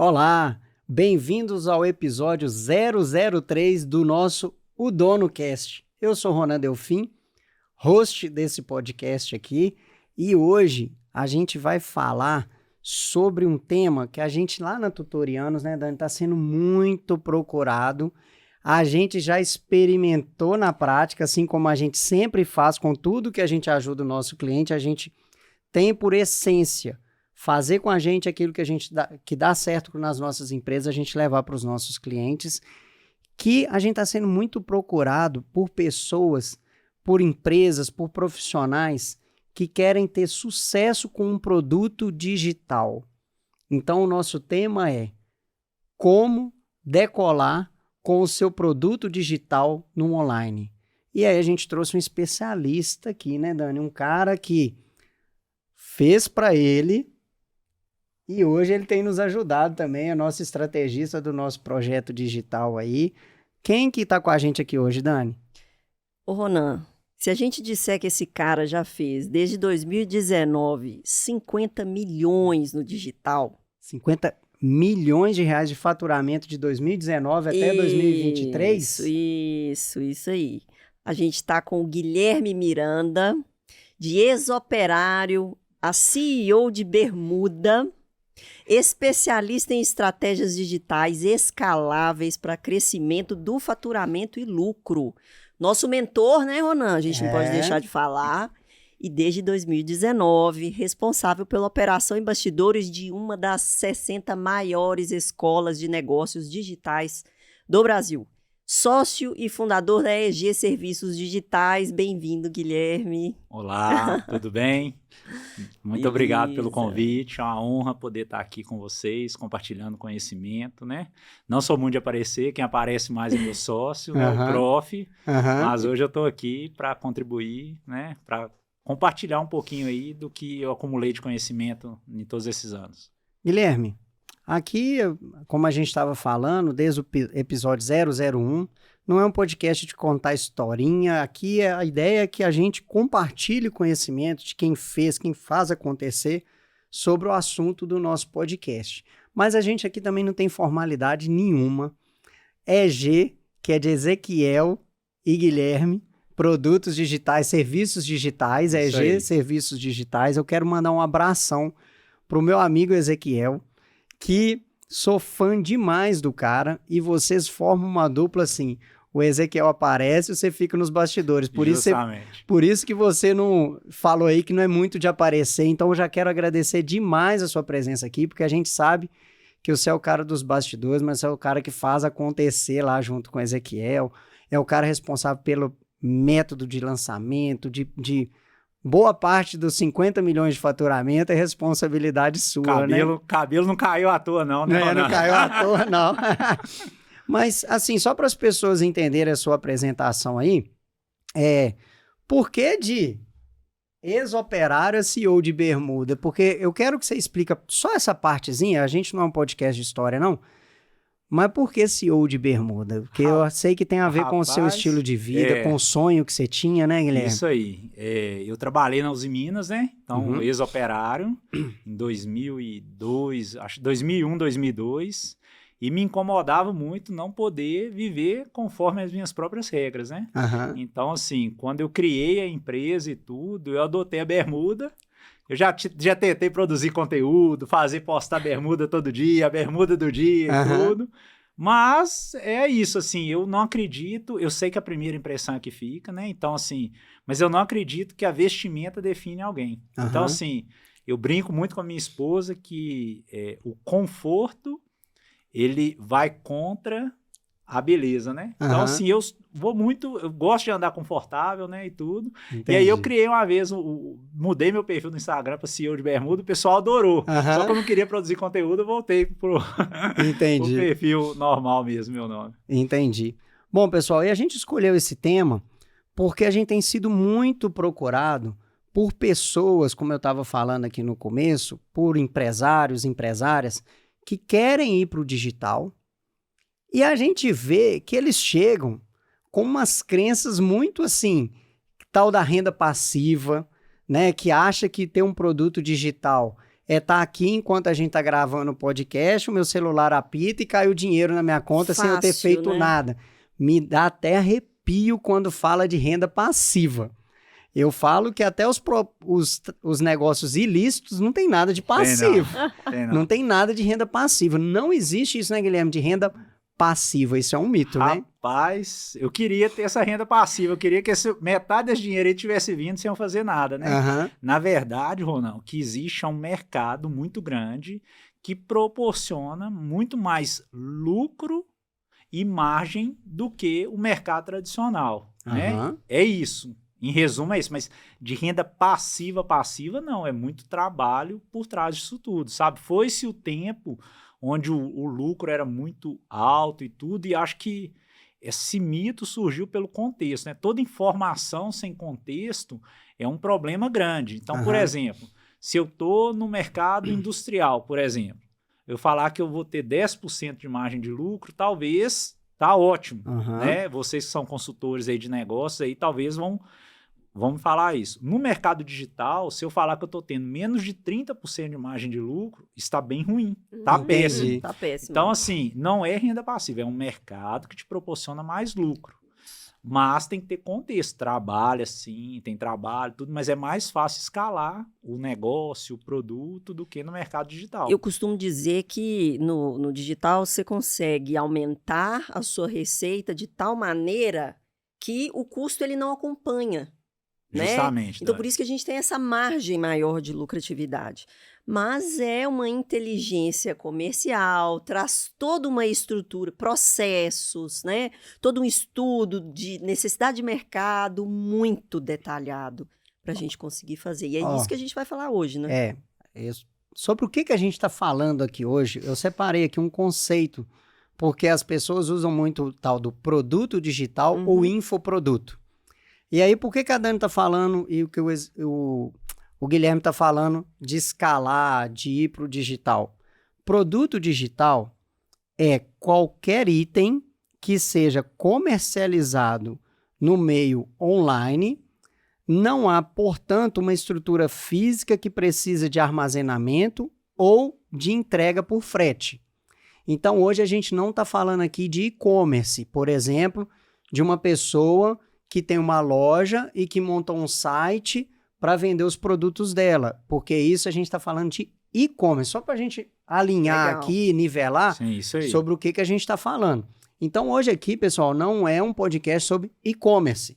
Olá, bem-vindos ao episódio 003 do nosso O Dono Cast. Eu sou Ronan Delfim, host desse podcast aqui, e hoje a gente vai falar sobre um tema que a gente lá na Tutorianos, né, Dani, está sendo muito procurado. A gente já experimentou na prática, assim como a gente sempre faz com tudo que a gente ajuda o nosso cliente, a gente tem por essência fazer com a gente aquilo que dá certo nas nossas empresas, a gente levar para os nossos clientes, que a gente está sendo muito procurado por pessoas, por empresas, por profissionais que querem ter sucesso com um produto digital. Então, o nosso tema é como decolar com o seu produto digital no online. E aí a gente trouxe um especialista aqui, né, Dani? Um cara que fez para ele e hoje ele tem nos ajudado também, é nosso estrategista do nosso projeto digital aí. Quem que tá com a gente aqui hoje, Dani? Ô Ronan, se a gente disser que esse cara já fez, desde 2019, 50 milhões no digital. 50 milhões de reais de faturamento de 2019 até 2023? Isso aí. A gente tá com o Guilherme Miranda, de ex-operário, a CEO de Bermuda, especialista em estratégias digitais escaláveis para crescimento do faturamento e lucro. Nosso mentor, né, Ronan? A gente não pode deixar de falar. E desde 2019, responsável pela operação em bastidores de uma das 60 maiores escolas de negócios digitais do Brasil. Sócio e fundador da EG Serviços Digitais. Bem-vindo, Guilherme. Olá, tudo bem? Muito obrigado pelo convite, é uma honra poder estar aqui com vocês, compartilhando conhecimento, né? Não sou muito de aparecer, quem aparece mais é meu sócio, é o prof, mas hoje eu estou aqui para contribuir, né? Para compartilhar um pouquinho aí do que eu acumulei de conhecimento em todos esses anos. Guilherme, aqui, como a gente estava falando, desde o episódio 001, não é um podcast de contar historinha, aqui a ideia é que a gente compartilhe conhecimento de quem fez, quem faz acontecer sobre o assunto do nosso podcast. Mas a gente aqui também não tem formalidade nenhuma. EG, que é de Ezequiel e Guilherme, produtos digitais, serviços digitais, EG, serviços digitais. Eu quero mandar um abração para o meu amigo Ezequiel, que sou fã demais do cara, e vocês formam uma dupla assim. O Ezequiel aparece e você fica nos bastidores. Por isso que você não falou aí que não é muito de aparecer. Então eu já quero agradecer demais a sua presença aqui, porque a gente sabe que você é o cara dos bastidores, mas você é o cara que faz acontecer lá junto com o Ezequiel. É o cara responsável pelo método de lançamento, de boa parte dos 50 milhões de faturamento é responsabilidade sua, né? Cabelo não caiu à toa, não, né? Não caiu à toa, não. Mas, assim, só para as pessoas entenderem a sua apresentação aí, por que de ex-operário a CEO de Bermuda? Porque eu quero que você explique só essa partezinha, a gente não é um podcast de história, não, mas por que CEO de Bermuda? Porque eu sei que tem a ver com o seu estilo de vida, com o sonho que você tinha, né, Guilherme? Isso aí. Eu trabalhei na Uzi Minas, né? Então, ex-operário, em 2002, acho 2001, 2002. E me incomodava muito não poder viver conforme as minhas próprias regras, né? Então, assim, quando eu criei a empresa e tudo, eu adotei a bermuda. Eu já tentei produzir conteúdo, postar bermuda todo dia, a bermuda do dia e tudo. Mas é isso, assim, eu não acredito, eu sei que a primeira impressão é que fica, né? Então, assim, mas eu não acredito que a vestimenta define alguém. Então, assim, eu brinco muito com a minha esposa que o conforto ele vai contra a beleza, né? Então, assim, eu gosto de andar confortável, né, e tudo. Entendi. E aí eu criei uma vez, mudei meu perfil no Instagram para CEO de Bermuda, o pessoal adorou. Só que eu não queria produzir conteúdo, eu voltei pro perfil normal mesmo, meu nome. Entendi. Bom, pessoal, e a gente escolheu esse tema porque a gente tem sido muito procurado por pessoas, como eu estava falando aqui no começo, por empresários, empresárias, que querem ir para o digital, e a gente vê que eles chegam com umas crenças muito assim, tal da renda passiva, né, que acha que ter um produto digital tá aqui enquanto a gente tá gravando o podcast, o meu celular apita e cai o dinheiro na minha conta sem eu ter Fácil, feito né? nada. Me dá até arrepio quando fala de renda passiva. Eu falo que até os negócios ilícitos não tem nada de passivo. Tem Não tem nada de renda passiva. Não existe isso, né, Guilherme, de renda passiva. Isso é um mito, né? Rapaz, eu queria ter essa renda passiva, eu queria que metade desse dinheiro aí tivesse vindo sem eu fazer nada, né? Aham. Na verdade, Ronão, o que existe é um mercado muito grande que proporciona muito mais lucro e margem do que o mercado tradicional, né? Aham. É isso. Em resumo, é isso. Mas de renda passiva, não. É muito trabalho por trás disso tudo, sabe? Foi-se o tempo onde o lucro era muito alto e tudo, e acho que esse mito surgiu pelo contexto, né? Toda informação sem contexto é um problema grande. Então, por Aham. exemplo, se eu estou no mercado industrial, por exemplo, eu falar que eu vou ter 10% de margem de lucro, talvez tá ótimo, Aham. né? Vocês que são consultores aí de negócios aí, talvez vão me falar isso. No mercado digital, se eu falar que eu estou tendo menos de 30% de margem de lucro, está bem ruim, tá péssimo. Entendi. Tá péssimo. Então, assim, não é renda passiva, é um mercado que te proporciona mais lucro. Mas tem que ter contexto, trabalho assim, tem trabalho, tudo, mas é mais fácil escalar o negócio, o produto, do que no mercado digital. Eu costumo dizer que no digital você consegue aumentar a sua receita de tal maneira que o custo ele não acompanha, né? Justamente. Então, Dani. por isso que a gente tem essa margem maior de lucratividade. Mas é uma inteligência comercial, traz toda uma estrutura, processos, né? Todo um estudo de necessidade de mercado muito detalhado para a gente conseguir fazer. E é Ó, isso que a gente vai falar hoje, né? Sobre o que a gente está falando aqui hoje, eu separei aqui um conceito, porque as pessoas usam muito o tal do produto digital Uhum. ou infoproduto. E aí, por que a Dani está falando e o que o Guilherme está falando de escalar, de ir para o digital? Produto digital é qualquer item que seja comercializado no meio online. Não há, portanto, uma estrutura física que precisa de armazenamento ou de entrega por frete. Então, hoje a gente não está falando aqui de e-commerce, por exemplo, de uma pessoa que tem uma loja e que monta um site para vender os produtos dela, porque isso a gente está falando de e-commerce, só para a gente alinhar Legal. aqui, nivelar Sim, isso aí. sobre o que a gente está falando. Então, hoje aqui, pessoal, não é um podcast sobre e-commerce.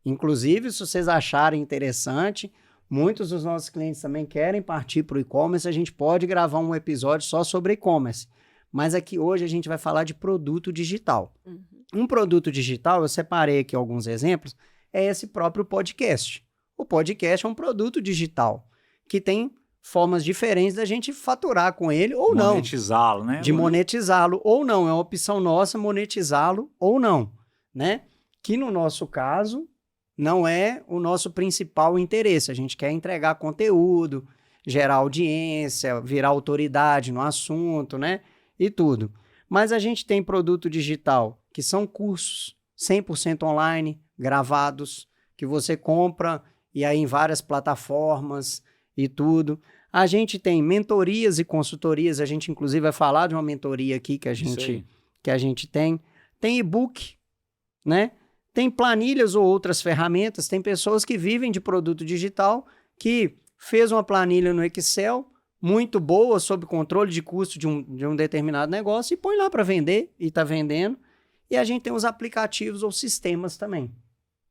Inclusive, se vocês acharem interessante, muitos dos nossos clientes também querem partir para o e-commerce, a gente pode gravar um episódio só sobre e-commerce. Mas aqui hoje a gente vai falar de produto digital. Uhum. Um produto digital, eu separei aqui alguns exemplos, é esse próprio podcast. O podcast é um produto digital que tem formas diferentes da gente faturar com ele ou não. Monetizá-lo, né? De monetizá-lo ou não. É uma opção nossa monetizá-lo ou não, né? Que no nosso caso não é o nosso principal interesse. A gente quer entregar conteúdo, gerar audiência, virar autoridade no assunto, né? E tudo. Mas a gente tem produto digital, que são cursos 100% online, gravados, que você compra e aí em várias plataformas e tudo. A gente tem mentorias e consultorias, a gente inclusive vai falar de uma mentoria aqui que a gente tem. Tem e-book, né? Tem planilhas ou outras ferramentas, tem pessoas que vivem de produto digital, que fez uma planilha no Excel, muito boa, sob controle de custo de um determinado negócio, e põe lá para vender, e está vendendo. E a gente tem os aplicativos ou sistemas também.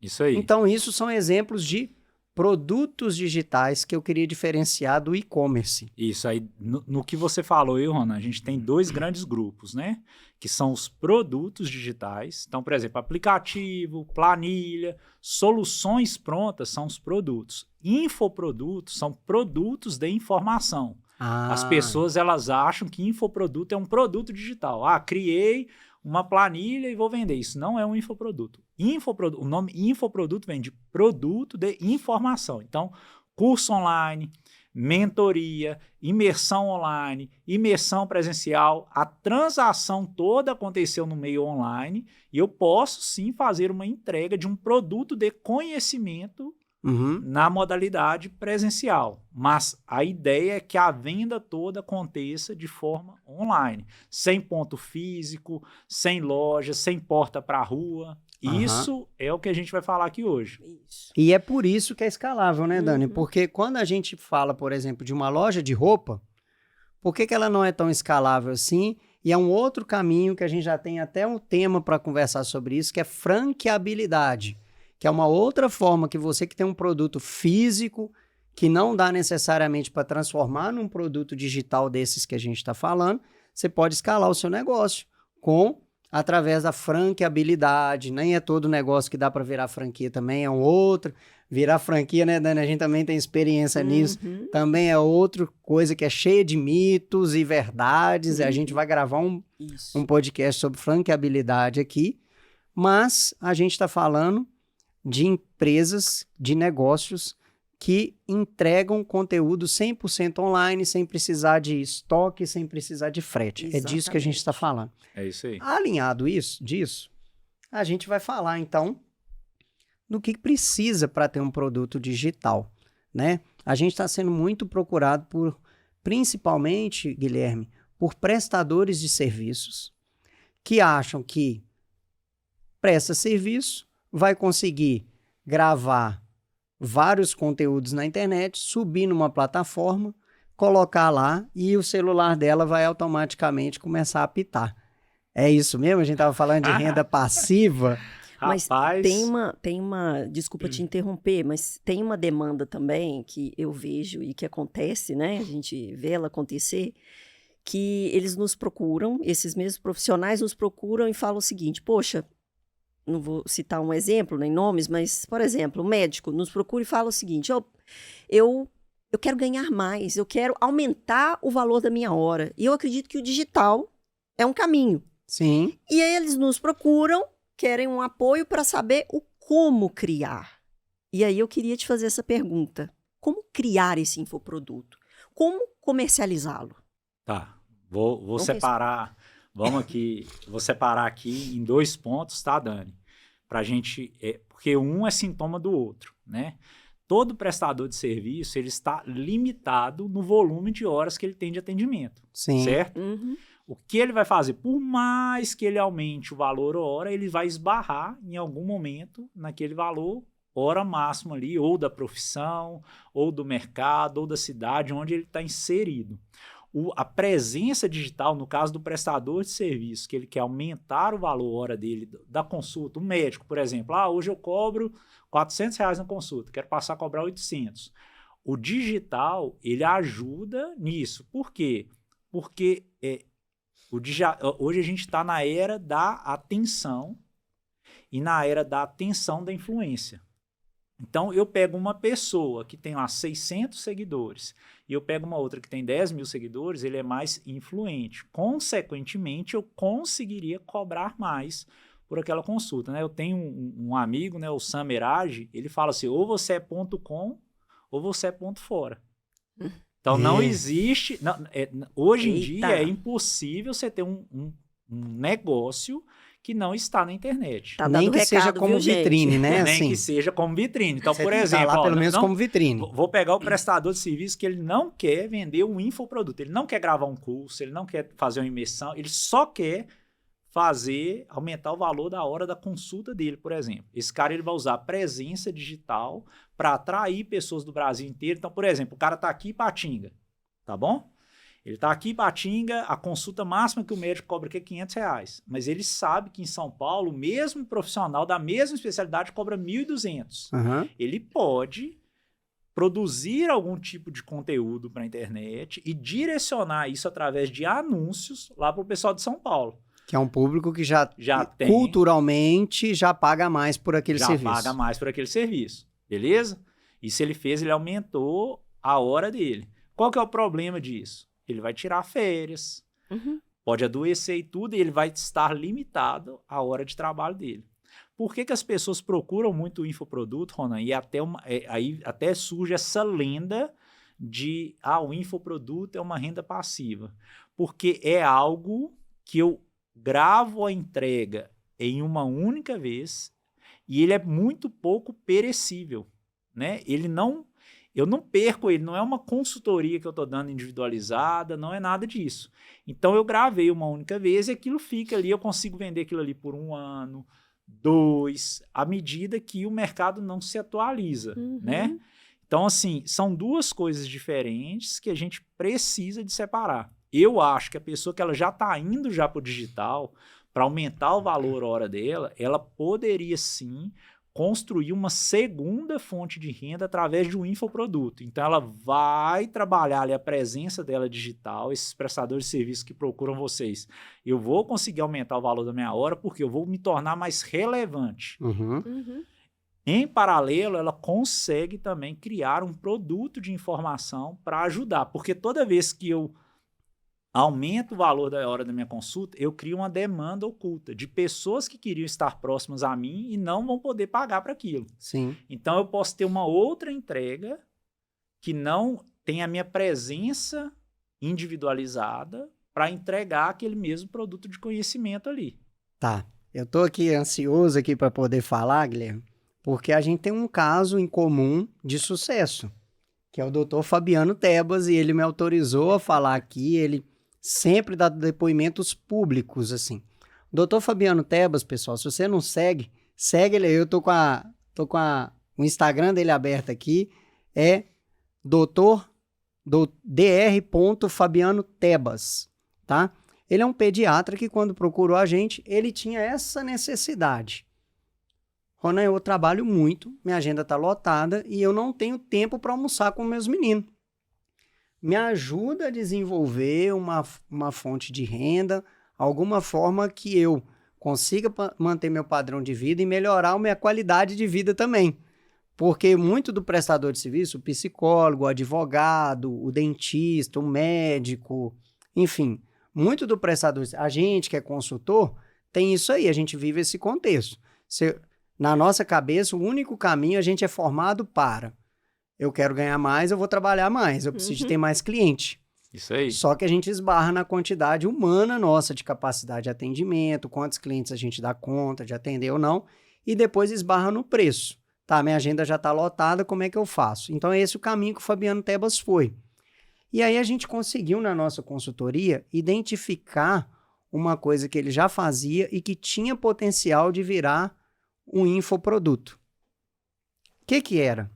Isso aí. Então, isso são exemplos de produtos digitais que eu queria diferenciar do e-commerce. Isso aí, no que você falou aí, Ronan, a gente tem dois grandes grupos, né? Que são os produtos digitais. Então, por exemplo, aplicativo, planilha, soluções prontas são os produtos. Infoprodutos são produtos de informação. As pessoas, elas acham que infoproduto é um produto digital. Criei uma planilha e vou vender. Isso não é um infoproduto. O nome infoproduto vem de produto de informação. Então, curso online, mentoria, imersão online, imersão presencial, a transação toda aconteceu no meio online e eu posso sim fazer uma entrega de um produto de conhecimento na modalidade presencial. Mas a ideia é que a venda toda aconteça de forma online, sem ponto físico, sem loja, sem porta para a rua. Isso é o que a gente vai falar aqui hoje. Isso. E é por isso que é escalável, né, Dani? Porque quando a gente fala, por exemplo, de uma loja de roupa, por que ela não é tão escalável assim? E é um outro caminho que a gente já tem até um tema para conversar sobre isso, que é franqueabilidade, que é uma outra forma que você que tem um produto físico, que não dá necessariamente para transformar num produto digital desses que a gente está falando, você pode escalar o seu negócio através da franqueabilidade. Nem é todo negócio que dá para virar franquia também, é um outro. Virar franquia, né, Dani? A gente também tem experiência nisso. Também é outra coisa que é cheia de mitos e verdades. E a gente vai gravar um podcast sobre franqueabilidade aqui. Mas a gente está falando de empresas, de negócios que entregam conteúdo 100% online, sem precisar de estoque, sem precisar de frete. Exatamente. É disso que a gente está falando. É isso aí. Alinhado disso, a gente vai falar, então, do que precisa para ter um produto digital, né? A gente está sendo muito procurado principalmente, Guilherme, por prestadores de serviços que acham que presta serviço, vai conseguir gravar vários conteúdos na internet, subir numa plataforma, colocar lá e o celular dela vai automaticamente começar a apitar. É isso mesmo? A gente estava falando de renda passiva. Mas Rapaz, tem uma, desculpa te interromper, mas tem uma demanda também que eu vejo e que acontece, né? A gente vê ela acontecer, que eles nos procuram, esses mesmos profissionais nos procuram e falam o seguinte: poxa, não vou citar um exemplo, nem nomes, mas, por exemplo, o médico nos procura e fala o seguinte: eu quero ganhar mais, eu quero aumentar o valor da minha hora. E eu acredito que o digital é um caminho. Sim. E aí eles nos procuram, querem um apoio para saber o como criar. E aí eu queria te fazer essa pergunta: como criar esse infoproduto? Como comercializá-lo? Tá, vou separar. Vou separar aqui em 2 pontos, tá, Dani? Pra gente, porque um é sintoma do outro, né? Todo prestador de serviço, ele está limitado no volume de horas que ele tem de atendimento, Sim. certo? O que ele vai fazer? Por mais que ele aumente o valor hora, ele vai esbarrar em algum momento naquele valor hora máximo ali, ou da profissão, ou do mercado, ou da cidade onde ele está inserido. A presença digital, no caso do prestador de serviço, que ele quer aumentar o valor hora dele, da consulta, um médico, por exemplo, hoje eu cobro R$400 na consulta, quero passar a cobrar 800. O digital, ele ajuda nisso. Por quê? Porque hoje a gente está na era da atenção e na era da atenção da influência. Então, eu pego uma pessoa que tem lá 600 seguidores e eu pego uma outra que tem 10 mil seguidores, ele é mais influente. Consequentemente, eu conseguiria cobrar mais por aquela consulta, né? Eu tenho um amigo, né, o Sam Erage, ele fala assim: ou você é ponto com ou você é ponto fora. Então, não existe... hoje em dia, é impossível você ter um negócio que não está na internet. Tá Nem dando que recado, seja como viu, vitrine, gente? né? Nem Assim, que seja como vitrine. Então, você por tá exemplo... lá pelo menos como vitrine. Vou pegar o prestador de serviço que ele não quer vender um infoproduto. Ele não quer gravar um curso, ele não quer fazer uma imersão, ele só quer aumentar o valor da hora da consulta dele, por exemplo. Esse cara, ele vai usar presença digital para atrair pessoas do Brasil inteiro. Então, por exemplo, o cara está aqui em Ipatinga, tá bom? Ele está aqui em Ipatinga, a consulta máxima que o médico cobra aqui é R$500, mas ele sabe que em São Paulo, o mesmo profissional da mesma especialidade cobra R$1.200. Ele pode produzir algum tipo de conteúdo para a internet e direcionar isso através de anúncios lá para o pessoal de São Paulo. Que é um público que já tem, culturalmente já paga mais por aquele serviço. Já paga mais por aquele serviço, beleza? Isso ele aumentou a hora dele. Qual que é o problema disso? Ele vai tirar férias, pode adoecer e tudo, e ele vai estar limitado à hora de trabalho dele. Por que as pessoas procuram muito o infoproduto, Ronan? E aí até surge essa lenda de o infoproduto é uma renda passiva. Porque é algo que eu gravo a entrega em uma única vez e ele é muito pouco perecível. né? Eu não perco ele, não é uma consultoria que eu estou dando individualizada, não é nada disso. Então eu gravei uma única vez e aquilo fica ali, eu consigo vender aquilo ali por 1 ano, 2, à medida que o mercado não se atualiza, né? Então, assim, são duas coisas diferentes que a gente precisa de separar. Eu acho que a pessoa que ela já está indo já para o digital, para aumentar o valor hora dela, ela poderia sim construir uma segunda fonte de renda através de um infoproduto. Então, ela vai trabalhar ali a presença dela digital, esses prestadores de serviços que procuram vocês. Eu vou conseguir aumentar o valor da minha hora porque eu vou me tornar mais relevante. Em paralelo, ela consegue também criar um produto de informação para ajudar, porque toda vez que eu aumento o valor da hora da minha consulta, eu crio uma demanda oculta de pessoas que queriam estar próximas a mim e não vão poder pagar para aquilo. Sim. Então, eu posso ter uma outra entrega que não tem a minha presença individualizada para entregar aquele mesmo produto de conhecimento ali. Tá. Eu tô aqui ansioso aqui para poder falar, Guilherme, porque a gente tem um caso em comum de sucesso, que é o Dr. Fabiano Tebas, e ele me autorizou a falar aqui, ele sempre dá depoimentos públicos, assim. O Dr. Fabiano Tebas, pessoal, se você não segue, segue ele aí. Eu tô com o Instagram dele aberto aqui, é dr. Fabiano Tebas, tá? Ele é um pediatra que quando procurou a gente, ele tinha essa necessidade. Ronan, eu trabalho muito, minha agenda tá lotada e eu não tenho tempo para almoçar com meus meninos. Me ajuda a desenvolver uma fonte de renda, alguma forma que eu consiga manter meu padrão de vida e melhorar a minha qualidade de vida também. Porque muito do prestador de serviço, o psicólogo, o advogado, o dentista, o médico, enfim, muito do prestador, a gente que é consultor, tem isso aí, a gente vive esse contexto. Na nossa cabeça, o único caminho, a gente é formado para... Eu quero ganhar mais, eu vou trabalhar mais. Eu preciso de ter mais cliente. Isso aí. Só que a gente esbarra na quantidade humana nossa de capacidade de atendimento, quantos clientes a gente dá conta de atender ou não, e depois esbarra no preço. Tá, minha agenda já está lotada, como é que eu faço? Então, é esse o caminho que o Fabiano Tebas foi. E aí a gente conseguiu, na nossa consultoria, identificar uma coisa que ele já fazia e que tinha potencial de virar um infoproduto. O que era?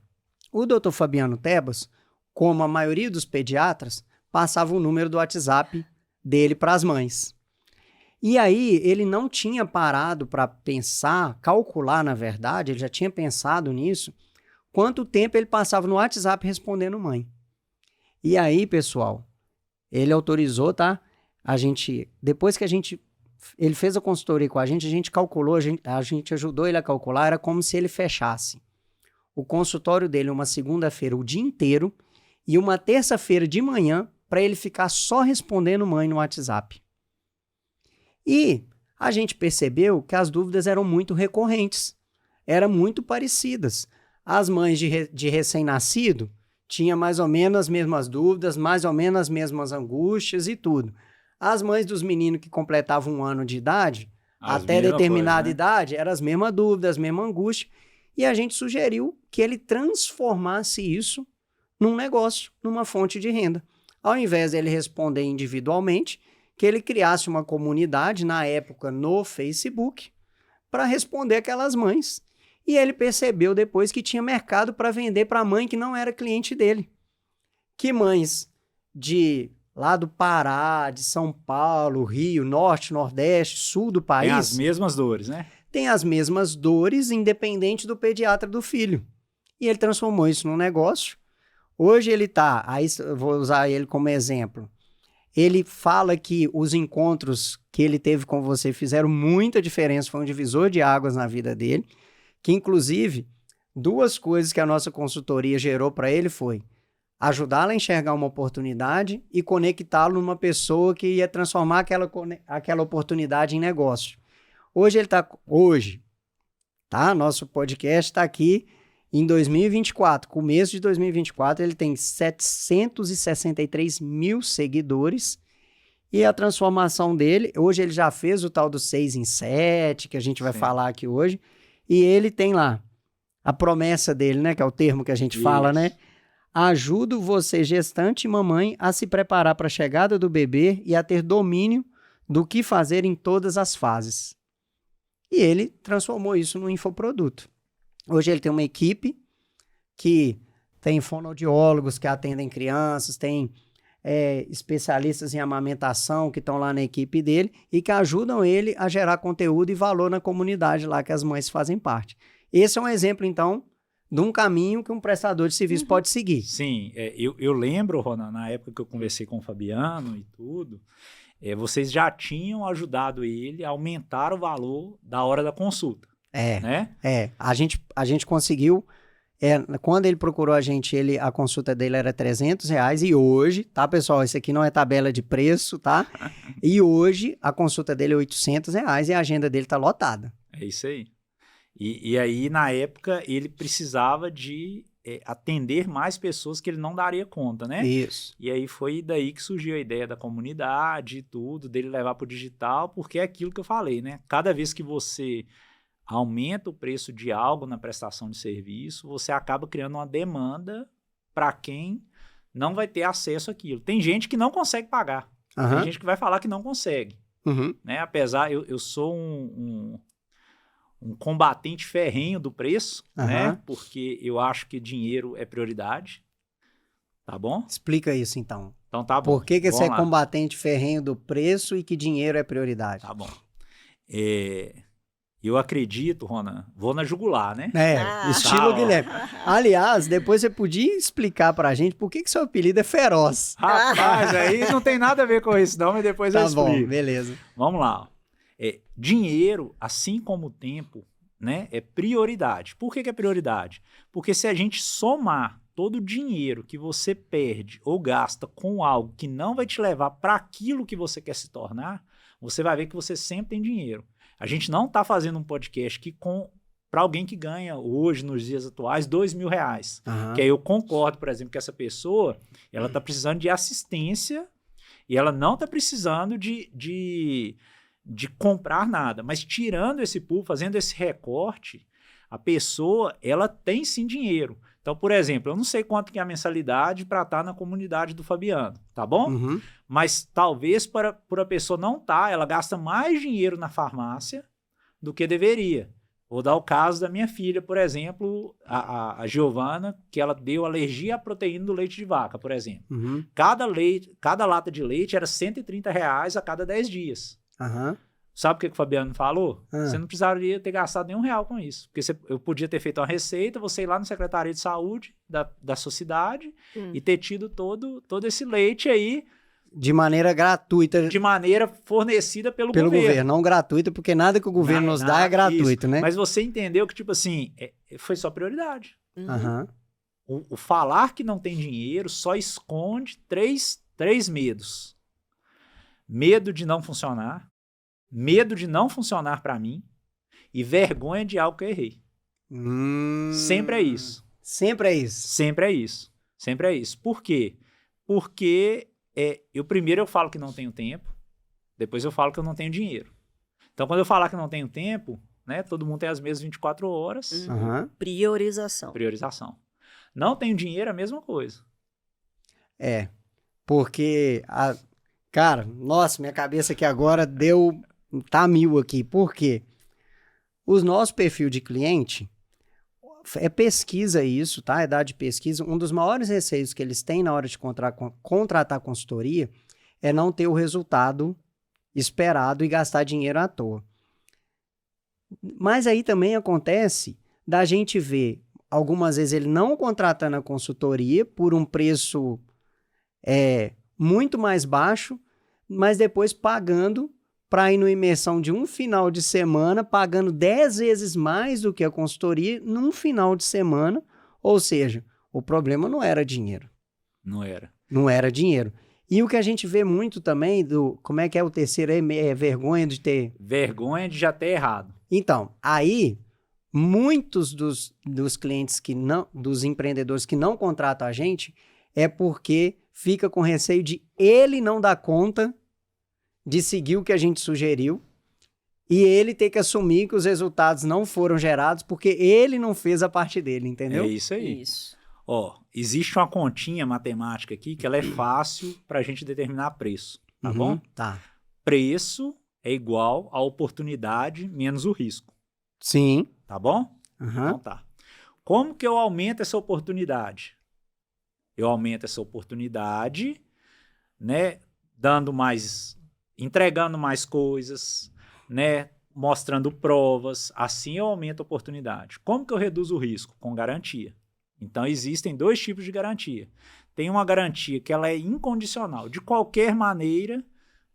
O Dr. Fabiano Tebas, como a maioria dos pediatras, passava o número do WhatsApp dele para as mães. E aí ele não tinha parado para pensar, calcular, na verdade, ele já tinha pensado nisso, quanto tempo ele passava no WhatsApp respondendo mãe. E aí, pessoal, ele autorizou, tá? Depois que ele fez a consultoria com a gente calculou, a gente ajudou ele a calcular, era como se ele fechasse o consultório dele uma segunda-feira o dia inteiro e uma terça-feira de manhã para ele ficar só respondendo mãe no WhatsApp. E a gente percebeu que as dúvidas eram muito recorrentes, eram muito parecidas. As mães de recém-nascido tinham mais ou menos as mesmas dúvidas, mais ou menos as mesmas angústias e tudo. As mães dos meninos que completavam 1 ano de idade, até determinada idade, eram as mesmas dúvidas, as mesmas angústias. E a gente sugeriu que ele transformasse isso num negócio, numa fonte de renda. Ao invés de ele responder individualmente, que ele criasse uma comunidade, na época no Facebook, para responder aquelas mães. E ele percebeu depois que tinha mercado para vender para mãe que não era cliente dele. Que mães lá do Pará, de São Paulo, Rio, Norte, Nordeste, Sul do país... Tem as mesmas dores, né? Tem as mesmas dores, independente do pediatra do filho. E ele transformou isso num negócio. Hoje ele aí eu vou usar ele como exemplo. Ele fala que os encontros que ele teve com você fizeram muita diferença, foi um divisor de águas na vida dele, que inclusive 2 coisas que a nossa consultoria gerou para ele foi ajudá-lo a enxergar uma oportunidade e conectá-lo numa pessoa que ia transformar aquela oportunidade em negócio. Hoje, nosso podcast está aqui em 2024, começo de 2024, ele tem 763 mil seguidores e a transformação dele, hoje ele já fez o tal do 6 em 7, que a gente vai falar aqui hoje, e ele tem lá a promessa dele, né? Que é o termo que a gente fala, né? Ajudo você, gestante e mamãe, a se preparar para a chegada do bebê e a ter domínio do que fazer em todas as fases. E ele transformou isso num infoproduto. Hoje ele tem uma equipe que tem fonoaudiólogos que atendem crianças, tem especialistas em amamentação que estão lá na equipe dele e que ajudam ele a gerar conteúdo e valor na comunidade lá que as mães fazem parte. Esse é um exemplo, então, de um caminho que um prestador de serviço pode seguir. Sim, eu lembro, Ronan, na época que eu conversei com o Fabiano e tudo, vocês já tinham ajudado ele a aumentar o valor da hora da consulta, né? A gente conseguiu, quando ele procurou a gente, a consulta dele era R$300 e hoje, tá, pessoal? Isso aqui não é tabela de preço, tá? E hoje a consulta dele é R$800 e a agenda dele tá lotada. É isso aí. E aí, na época, ele precisava de atender mais pessoas que ele não daria conta, né? Isso. E aí foi daí que surgiu a ideia da comunidade e tudo, dele levar para o digital, porque é aquilo que eu falei, né? Cada vez que você aumenta o preço de algo na prestação de serviço, você acaba criando uma demanda para quem não vai ter acesso àquilo. Tem gente que não consegue pagar. Tem gente que vai falar que não consegue. Né? Apesar, eu sou um combatente ferrenho do preço, né? Porque eu acho que dinheiro é prioridade. Tá bom? Explica isso, então. Então tá bom. Por que você é combatente ferrenho do preço e que dinheiro é prioridade? Tá bom. Eu acredito, Ronan, vou na jugular, né? Estilo Guilherme. Aliás, depois você podia explicar pra gente por que seu apelido é Feroz. Rapaz, aí não tem nada a ver com isso não, mas depois eu explico. Tá bom, beleza. Vamos lá. Dinheiro, assim como o tempo, né, é prioridade. Por que é prioridade? Porque se a gente somar todo o dinheiro que você perde ou gasta com algo que não vai te levar para aquilo que você quer se tornar, você vai ver que você sempre tem dinheiro. A gente não está fazendo um podcast aqui para alguém que ganha hoje, nos dias atuais, R$2.000. Que aí eu concordo, por exemplo, que essa pessoa ela está precisando de assistência e ela não está precisando de comprar nada. Mas tirando esse pool, fazendo esse recorte, a pessoa ela tem sim dinheiro. Então, por exemplo, eu não sei quanto que é a mensalidade para estar na comunidade do Fabiano, tá bom? Mas talvez por a pessoa não estar, ela gasta mais dinheiro na farmácia do que deveria. Vou dar o caso da minha filha, por exemplo, a Giovana, que ela deu alergia à proteína do leite de vaca, por exemplo. Cada lata de leite era R$130 a cada 10 dias. Sabe o que o Fabiano falou? Você não precisaria ter gastado nenhum real com isso. Porque eu podia ter feito uma receita, você ir lá na Secretaria de Saúde da sua cidade e ter tido todo esse leite aí. De maneira gratuita. De maneira fornecida pelo governo. Não gratuita, porque nada que o governo nos dá é gratuito, né? Mas você entendeu que, tipo assim, foi só prioridade. O falar que não tem dinheiro só esconde três medos. Medo de não funcionar. Medo de não funcionar para mim e vergonha de algo que eu errei. Sempre é isso. Sempre é isso. Sempre é isso. Sempre é isso. Por quê? Porque primeiro eu falo que não tenho tempo, depois eu falo que eu não tenho dinheiro. Então, quando eu falar que não tenho tempo, né, todo mundo tem as mesmas 24 horas. Priorização. Não tenho dinheiro, é a mesma coisa. Porque, cara, nossa, minha cabeça aqui agora tá mil aqui. Por quê? Os nossos perfil de cliente, pesquisa isso, tá? É dado de pesquisa. Um dos maiores receios que eles têm na hora de contratar consultoria é não ter o resultado esperado e gastar dinheiro à toa. Mas aí também acontece da gente ver, algumas vezes ele não contratando a consultoria por um preço muito mais baixo, mas depois pagando para ir numa imersão de um final de semana, pagando 10 vezes mais do que a consultoria num final de semana. Ou seja, o problema não era dinheiro. Não era dinheiro. E o que a gente vê muito também, como é que é o terceiro? Vergonha de ter... Vergonha de já ter errado. Então, aí, muitos dos clientes dos empreendedores que não contratam a gente, é porque fica com receio de ele não dar conta de seguir o que a gente sugeriu e ele ter que assumir que os resultados não foram gerados porque ele não fez a parte dele, entendeu? É isso aí. Isso. Ó, existe uma continha matemática aqui que ela é fácil para a gente determinar preço, tá bom? Tá. Preço é igual a oportunidade menos o risco, Sim. tá bom? Aham. Então tá. Como que eu aumento essa oportunidade? Eu aumento essa oportunidade, né, entregando mais coisas, né, mostrando provas, assim eu aumento a oportunidade. Como que eu reduzo o risco? Com garantia. Então existem 2 tipos de garantia. Tem uma garantia que ela é incondicional, de qualquer maneira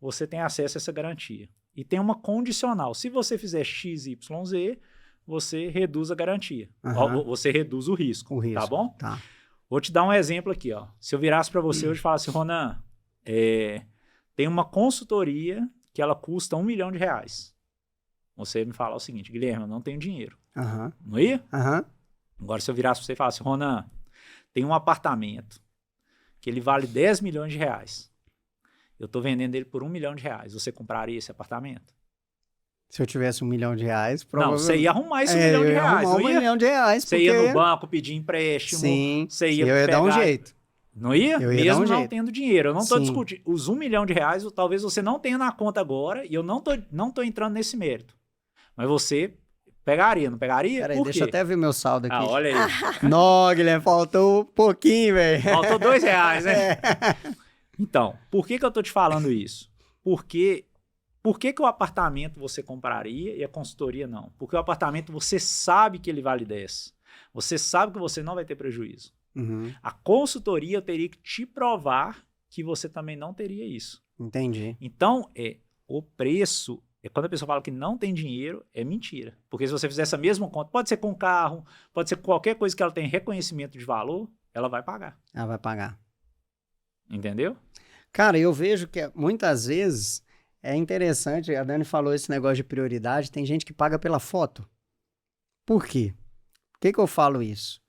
você tem acesso a essa garantia. E tem uma condicional, se você fizer X, Y, Z, você reduz a garantia. Aham. Você reduz o risco, tá bom? Tá. Vou te dar um exemplo aqui, ó. Se eu virasse para você hoje e falasse, Ronan, tem uma consultoria que ela custa R$1 milhão. Você me fala o seguinte, Guilherme, eu não tenho dinheiro. Aham. Não ia? Aham. Agora, se eu virasse para você e falasse, Ronan, tem um apartamento que ele vale R$10 milhões. Eu estou vendendo ele por R$1 milhão. Você compraria esse apartamento? Se eu tivesse R$1 milhão, Não, provavelmente... você ia arrumar esse R$1 milhão. Eu ia arrumar Não R$1 ia? milhão, Você ia no banco pedir empréstimo. Sim, Você eu ia ia dar um pegar- jeito. Não ia? Eu ia dar Mesmo um não jeito. tendo dinheiro. Eu não estou Sim. discutindo. Os R$1 milhão, talvez você não tenha na conta agora, e eu não tô entrando nesse mérito. Mas você pegaria, não pegaria? Peraí, Por deixa quê? eu até ver meu saldo aqui. Ah, olha aí. Não, Guilherme, faltou um pouquinho, velho. Faltou R$2, né? É. Então, por que eu tô te falando isso? Porque por que o apartamento você compraria e a consultoria não? Porque o apartamento você sabe que ele vale 10. Você sabe que você não vai ter prejuízo. Uhum, A consultoria eu teria que te provar que você também não teria isso. entendi. Então, o preço, quando a pessoa fala que não tem dinheiro, é mentira. Porque se você fizer essa mesma conta, pode ser com carro, pode ser com qualquer coisa que ela tenha reconhecimento de valor, ela vai pagar. Ela vai pagar. Entendeu? Cara, eu vejo que muitas vezes é interessante, a Dani falou esse negócio de prioridade, tem gente que paga pela foto. Por quê? Por que eu falo isso?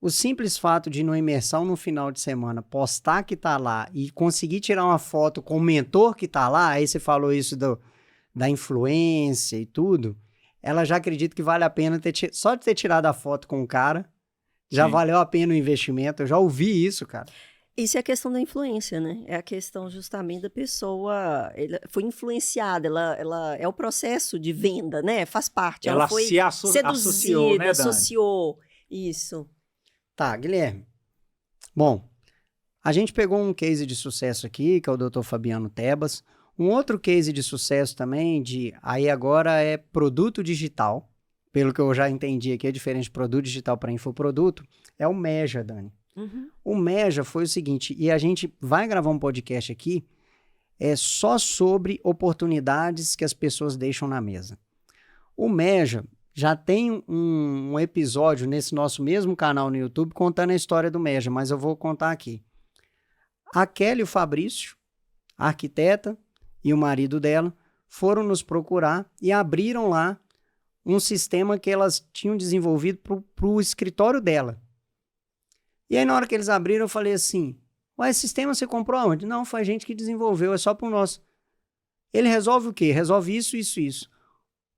O simples fato de numa imersão no final de semana postar que tá lá e conseguir tirar uma foto com o mentor que tá lá, aí você falou isso da influência e tudo, ela já acredita que vale a pena só de ter tirado a foto com o cara, já Sim. valeu a pena o investimento, eu já ouvi isso, cara. Isso é a questão da influência, né? É a questão justamente da pessoa, ela foi influenciada, ela é o processo de venda, né? Faz parte. Ela foi se associou, né, Dani? associou. Isso. Tá, Guilherme. Bom, a gente pegou um case de sucesso aqui, que é o Dr. Fabiano Tebas. Um outro case de sucesso também, aí agora é produto digital. Pelo que eu já entendi aqui, é diferente de produto digital para infoproduto. É o Meja, Dani. Uhum. O Meja foi o seguinte, e a gente vai gravar um podcast aqui, só sobre oportunidades que as pessoas deixam na mesa. O Meja já tem um episódio nesse nosso mesmo canal no YouTube contando a história do Meja, mas eu vou contar aqui. A Kelly e o Fabrício, a arquiteta, e o marido dela, foram nos procurar e abriram lá um sistema que elas tinham desenvolvido para o escritório dela. E aí, na hora que eles abriram, eu falei assim, ué, esse sistema você comprou aonde? Não, foi a gente que desenvolveu, é só pro nosso. Ele resolve o quê? Resolve isso, isso, isso.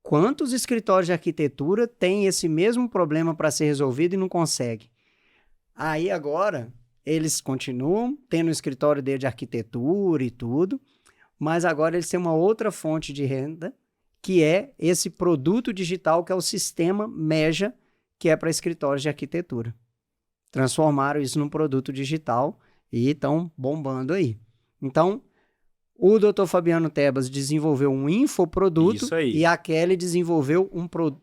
Quantos escritórios de arquitetura têm esse mesmo problema para ser resolvido e não conseguem? Aí, agora, eles continuam tendo o escritório dele de arquitetura e tudo, mas agora eles têm uma outra fonte de renda, que é esse produto digital, que é o sistema Meja, que é para escritórios de arquitetura. Transformaram isso num produto digital e estão bombando aí. Então, o Dr. Fabiano Tebas desenvolveu um infoproduto Isso aí. e a Kelly desenvolveu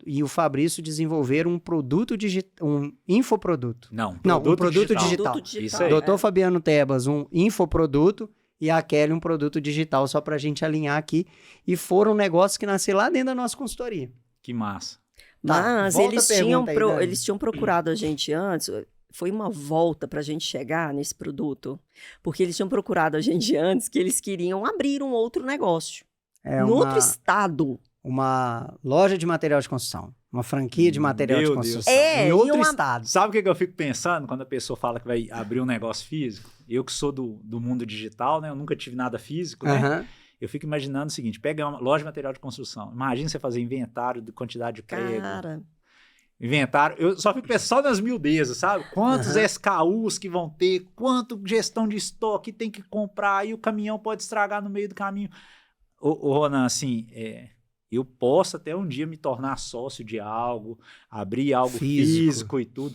e o Fabrício desenvolveram um produto digital, um infoproduto. Não, Um produto digital. Produto digital. Isso aí. Dr. Fabiano Tebas, um infoproduto e a Kelly um produto digital, só para a gente alinhar aqui. E foram negócios que nasceram lá dentro da nossa consultoria. Que massa. Mas volta eles a tinham, pergunta aí, Dani. eles tinham procurado a gente antes. Foi uma volta para a gente chegar nesse produto, porque eles tinham procurado a gente antes, que eles queriam abrir um outro negócio. No outro estado. Uma loja de material de construção. Uma franquia de material Meu de Deus. construção. É, em e outro uma- estado. Sabe o que eu fico pensando quando a pessoa fala que vai abrir um negócio físico? Eu que sou do mundo digital, né? Eu nunca tive nada físico, né? Aham. Eu fico imaginando o seguinte, pega uma loja de material de construção, imagina você fazer inventário de quantidade de prego. Cara, Inventário, eu só fico pensando nas miudezas, sabe? Quantos SKUs que vão ter, quanto gestão de estoque tem que comprar, aí o caminhão pode estragar no meio do caminho. Ô Ronan, assim, eu posso até um dia me tornar sócio de algo, abrir algo físico e tudo.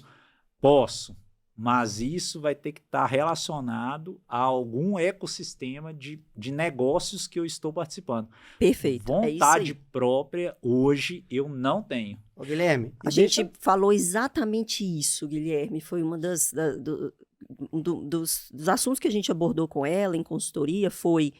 Posso, mas isso vai ter que estar relacionado a algum ecossistema de negócios que eu estou participando. perfeito. Vontade é isso própria, hoje, eu não tenho. Ô, Guilherme, aí. A gente falou exatamente isso, Guilherme. Foi uma dos assuntos que a gente abordou com ela em consultoria, foi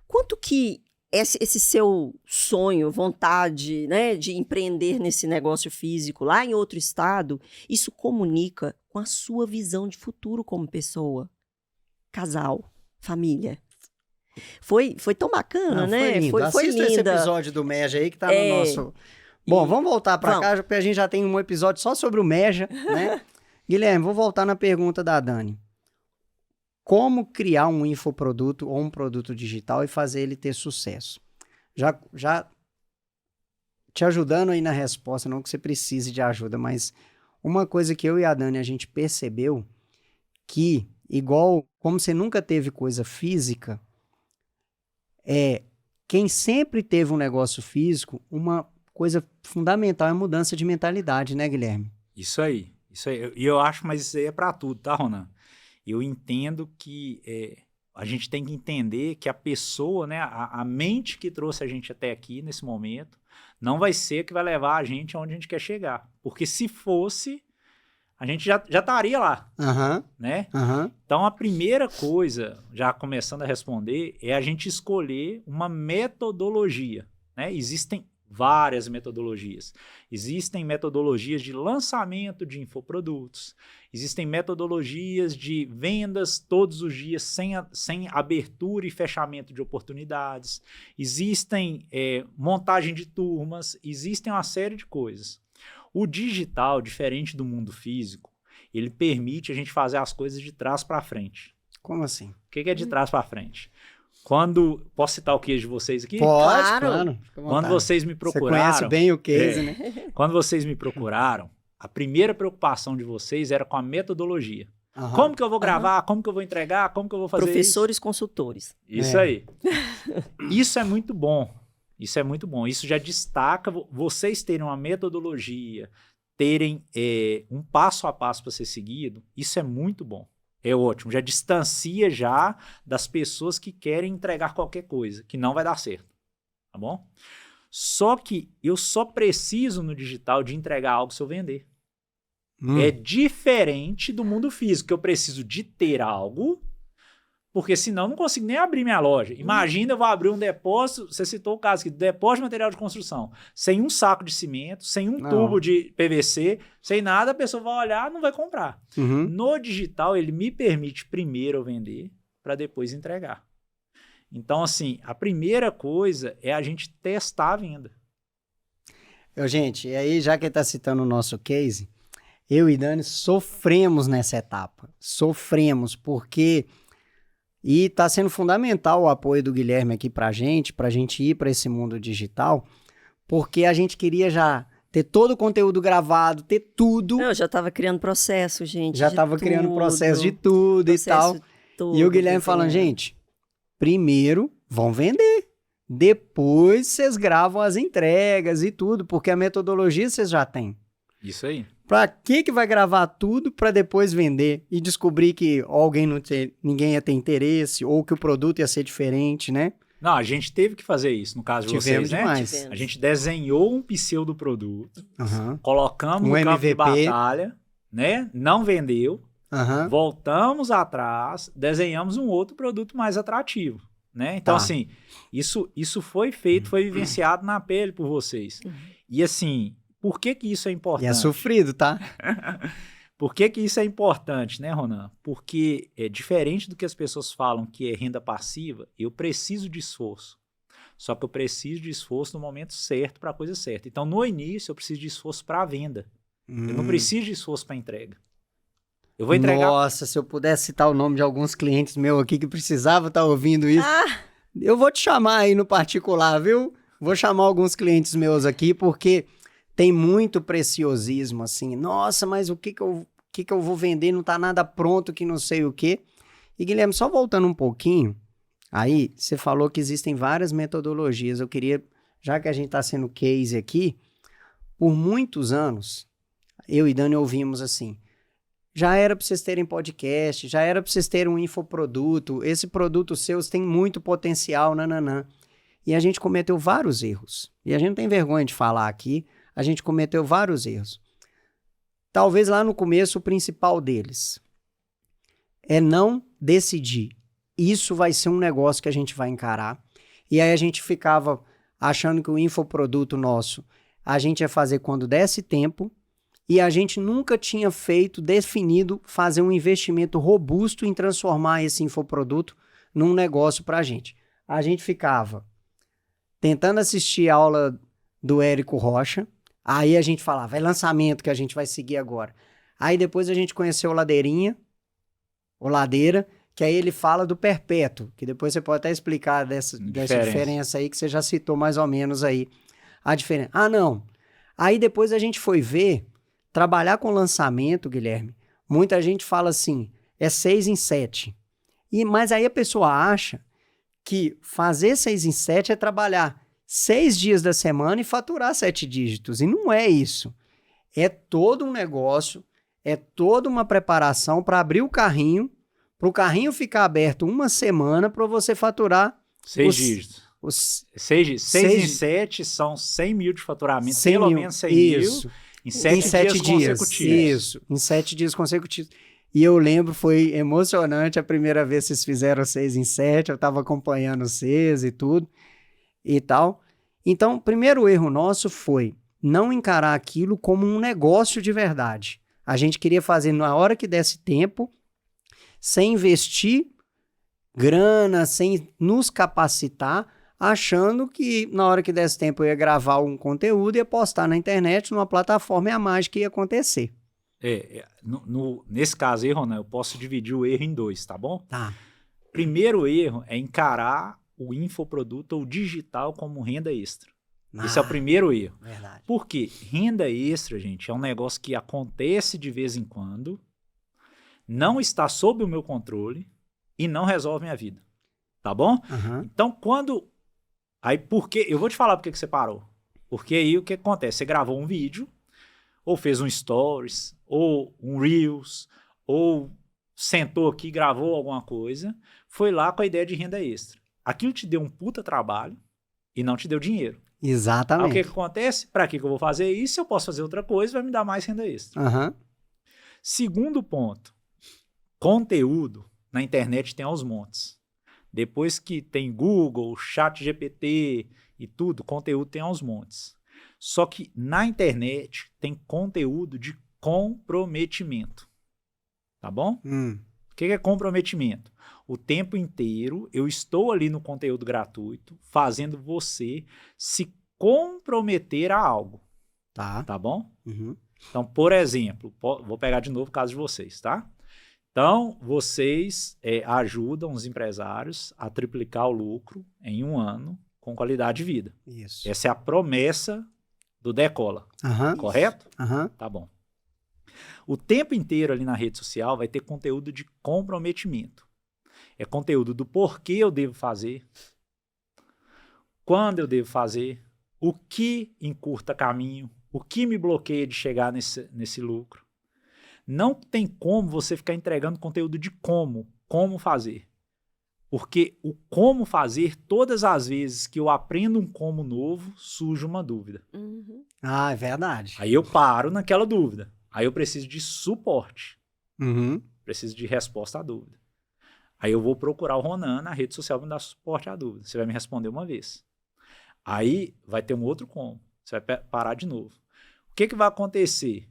quanto que esse seu sonho, vontade, né, de empreender nesse negócio físico lá em outro estado, isso comunica com a sua visão de futuro como pessoa, casal, família. Foi tão bacana, né? Foi lindo. Foi Assista esse linda. episódio do Meja aí que tá no nosso... Bom, vamos voltar para cá, porque a gente já tem um episódio só sobre o Meja, né? Guilherme, vou voltar na pergunta da Dani. Como criar um infoproduto ou um produto digital e fazer ele ter sucesso? Já te ajudando aí na resposta, não que você precise de ajuda, mas uma coisa que eu e a Dani a gente percebeu que, igual como você nunca teve coisa física, quem sempre teve um negócio físico, uma coisa fundamental é a mudança de mentalidade, né, Guilherme? Isso aí. E eu acho, mas isso aí é para tudo, tá, Ronan? Eu entendo que a gente tem que entender que a pessoa, né, a mente que trouxe a gente até aqui, nesse momento, não vai ser a que vai levar a gente aonde a gente quer chegar. Porque se fosse, a gente já estaria lá, né? Então, a primeira coisa, já começando a responder, é a gente escolher uma metodologia, né? Existem várias metodologias. Existem metodologias de lançamento de infoprodutos, existem metodologias de vendas todos os dias sem abertura e fechamento de oportunidades, existem montagem de turmas, existem uma série de coisas. O digital, diferente do mundo físico, ele permite a gente fazer as coisas de trás para frente. Como assim? O que é de trás para frente? Posso citar o case de vocês aqui? Pode, claro. Quando vocês me procuraram... Você conhece bem o case, né? Quando vocês me procuraram, a primeira preocupação de vocês era com a metodologia. Como que eu vou gravar? Como que eu vou entregar? Como que eu vou fazer Professores, consultores. Isso aí. Isso é muito bom. Isso é muito bom. Isso já destaca vocês terem uma metodologia, terem um passo a passo para ser seguido. Isso é muito bom. É ótimo, já distancia já das pessoas que querem entregar qualquer coisa, que não vai dar certo, tá bom? Só que eu só preciso no digital de entregar algo se eu vender. É diferente do mundo físico, que eu preciso de ter algo, porque senão eu não consigo nem abrir minha loja. Imagina, eu vou abrir um depósito, você citou o caso aqui, depósito de material de construção, sem um saco de cimento, sem um tubo de PVC, sem nada, a pessoa vai olhar e não vai comprar. No digital, ele me permite primeiro eu vender, para depois entregar. Então, assim, a primeira coisa é a gente testar a venda. Gente, e aí, já que ele está citando o nosso case, eu e Dani sofremos nessa etapa. Sofremos, porque... E está sendo fundamental o apoio do Guilherme aqui para a gente ir para esse mundo digital, porque a gente queria já ter todo o conteúdo gravado, ter tudo. Eu já estava criando processo, gente. Já estava criando processo de tudo e tal. E o Guilherme falando, gente, primeiro vão vender, depois vocês gravam as entregas e tudo, porque a metodologia vocês já têm. Isso aí. Pra que vai gravar tudo para depois vender e descobrir que ninguém ia ter interesse ou que o produto ia ser diferente, né? Não, a gente teve que fazer isso, no caso de vocês, né? Demais. A gente desenhou um pseudo-produto, colocamos no campo MVP. de batalha, né? Não vendeu, voltamos atrás, desenhamos um outro produto mais atrativo, né? Então, assim, isso foi feito, foi vivenciado na pele por vocês. E, assim... Por que isso é importante? E é sofrido, tá? Por que isso é importante, né, Ronan? Porque é diferente do que as pessoas falam que é renda passiva, eu preciso de esforço. Só que eu preciso de esforço no momento certo para a coisa certa. Então, no início, eu preciso de esforço para a venda. Eu não preciso de esforço para a entrega. Eu vou entregar... Nossa, se eu pudesse citar o nome de alguns clientes meus aqui que precisavam estar ouvindo isso. Eu vou te chamar aí no particular, viu? Vou chamar alguns clientes meus aqui, porque tem muito preciosismo, assim. Nossa, mas o que que eu vou vender? Não tá nada pronto, que não sei o quê. E, Guilherme, só voltando um pouquinho, aí você falou que existem várias metodologias. Eu queria, já que a gente tá sendo case aqui, por muitos anos, eu e Dani ouvimos assim, já era para vocês terem podcast, já era para vocês terem um infoproduto, esse produto seu tem muito potencial, nananã. E a gente cometeu vários erros. E a gente não tem vergonha de falar aqui, a gente cometeu vários erros. Talvez lá no começo o principal deles é não decidir. Isso vai ser um negócio que a gente vai encarar. E aí a gente ficava achando que o infoproduto nosso a gente ia fazer quando desse tempo, e a gente nunca tinha definido fazer um investimento robusto em transformar esse infoproduto num negócio para a gente. A gente ficava tentando assistir a aula do Érico Rocha, aí a gente falava, é lançamento que a gente vai seguir agora. Aí depois a gente conheceu o Ladeirinha, o Ladeira, que aí ele fala do perpétuo, que depois você pode até explicar dessa diferença aí, que você já citou mais ou menos aí a diferença. Ah, não. Aí depois a gente foi ver, trabalhar com lançamento, Guilherme, muita gente fala assim, é 6 em 7. Mas aí a pessoa acha que fazer 6 em 7 é trabalhar 6 dias da semana e faturar 7 dígitos. E não é isso. É todo um negócio, é toda uma preparação para abrir o carrinho, para o carrinho ficar aberto uma semana para você faturar 6 dígitos. 6 em 7 são 100 mil de faturamento, pelo menos 100 mil, em 7 dias consecutivos. Isso, em 7 dias consecutivos. E eu lembro, foi emocionante a primeira vez que vocês fizeram 6 em 7, eu estava acompanhando vocês e tudo e tal. Então, o primeiro erro nosso foi não encarar aquilo como um negócio de verdade. A gente queria fazer na hora que desse tempo, sem investir grana, sem nos capacitar, achando que na hora que desse tempo eu ia gravar um conteúdo e ia postar na internet, numa plataforma, e a mágica ia acontecer. Nesse caso aí, Ronan, eu posso dividir o erro em 2, tá bom? Tá. Primeiro erro é encarar o infoproduto ou digital como renda extra. Esse é o primeiro erro. Verdade. Porque renda extra, gente, é um negócio que acontece de vez em quando, não está sob o meu controle e não resolve minha vida. Tá bom? Uhum. Então, eu vou te falar por que você parou. Porque aí o que acontece? Você gravou um vídeo, ou fez um stories, ou um reels, ou sentou aqui, gravou alguma coisa, foi lá com a ideia de renda extra. Aquilo te deu um puta trabalho e não te deu dinheiro. Exatamente. Aí o que acontece? Para que eu vou fazer isso? Eu posso fazer outra coisa, vai me dar mais renda extra. Uhum. Segundo ponto, conteúdo na internet tem aos montes. Depois que tem Google, ChatGPT e tudo, conteúdo tem aos montes. Só que na internet tem conteúdo de comprometimento. Tá bom? O que é comprometimento? O tempo inteiro eu estou ali no conteúdo gratuito fazendo você se comprometer a algo. Tá bom? Uhum. Então, por exemplo, vou pegar de novo o caso de vocês, tá? Então, vocês ajudam os empresários a triplicar o lucro em 1 ano com qualidade de vida. Isso. Essa é a promessa do Decola, correto? Uhum. Tá bom. O tempo inteiro ali na rede social vai ter conteúdo de comprometimento. É conteúdo do porquê eu devo fazer, quando eu devo fazer, o que encurta caminho, o que me bloqueia de chegar nesse lucro. Não tem como você ficar entregando conteúdo de como fazer. Porque o como fazer, todas as vezes que eu aprendo um como novo, surge uma dúvida. Uhum. Ah, é verdade. Aí eu paro naquela dúvida. Aí eu preciso de suporte. Uhum. Preciso de resposta à dúvida. Aí eu vou procurar o Ronan na rede social para me dar suporte à dúvida. Você vai me responder uma vez. Aí vai ter um outro como. Você vai parar de novo. O que vai acontecer?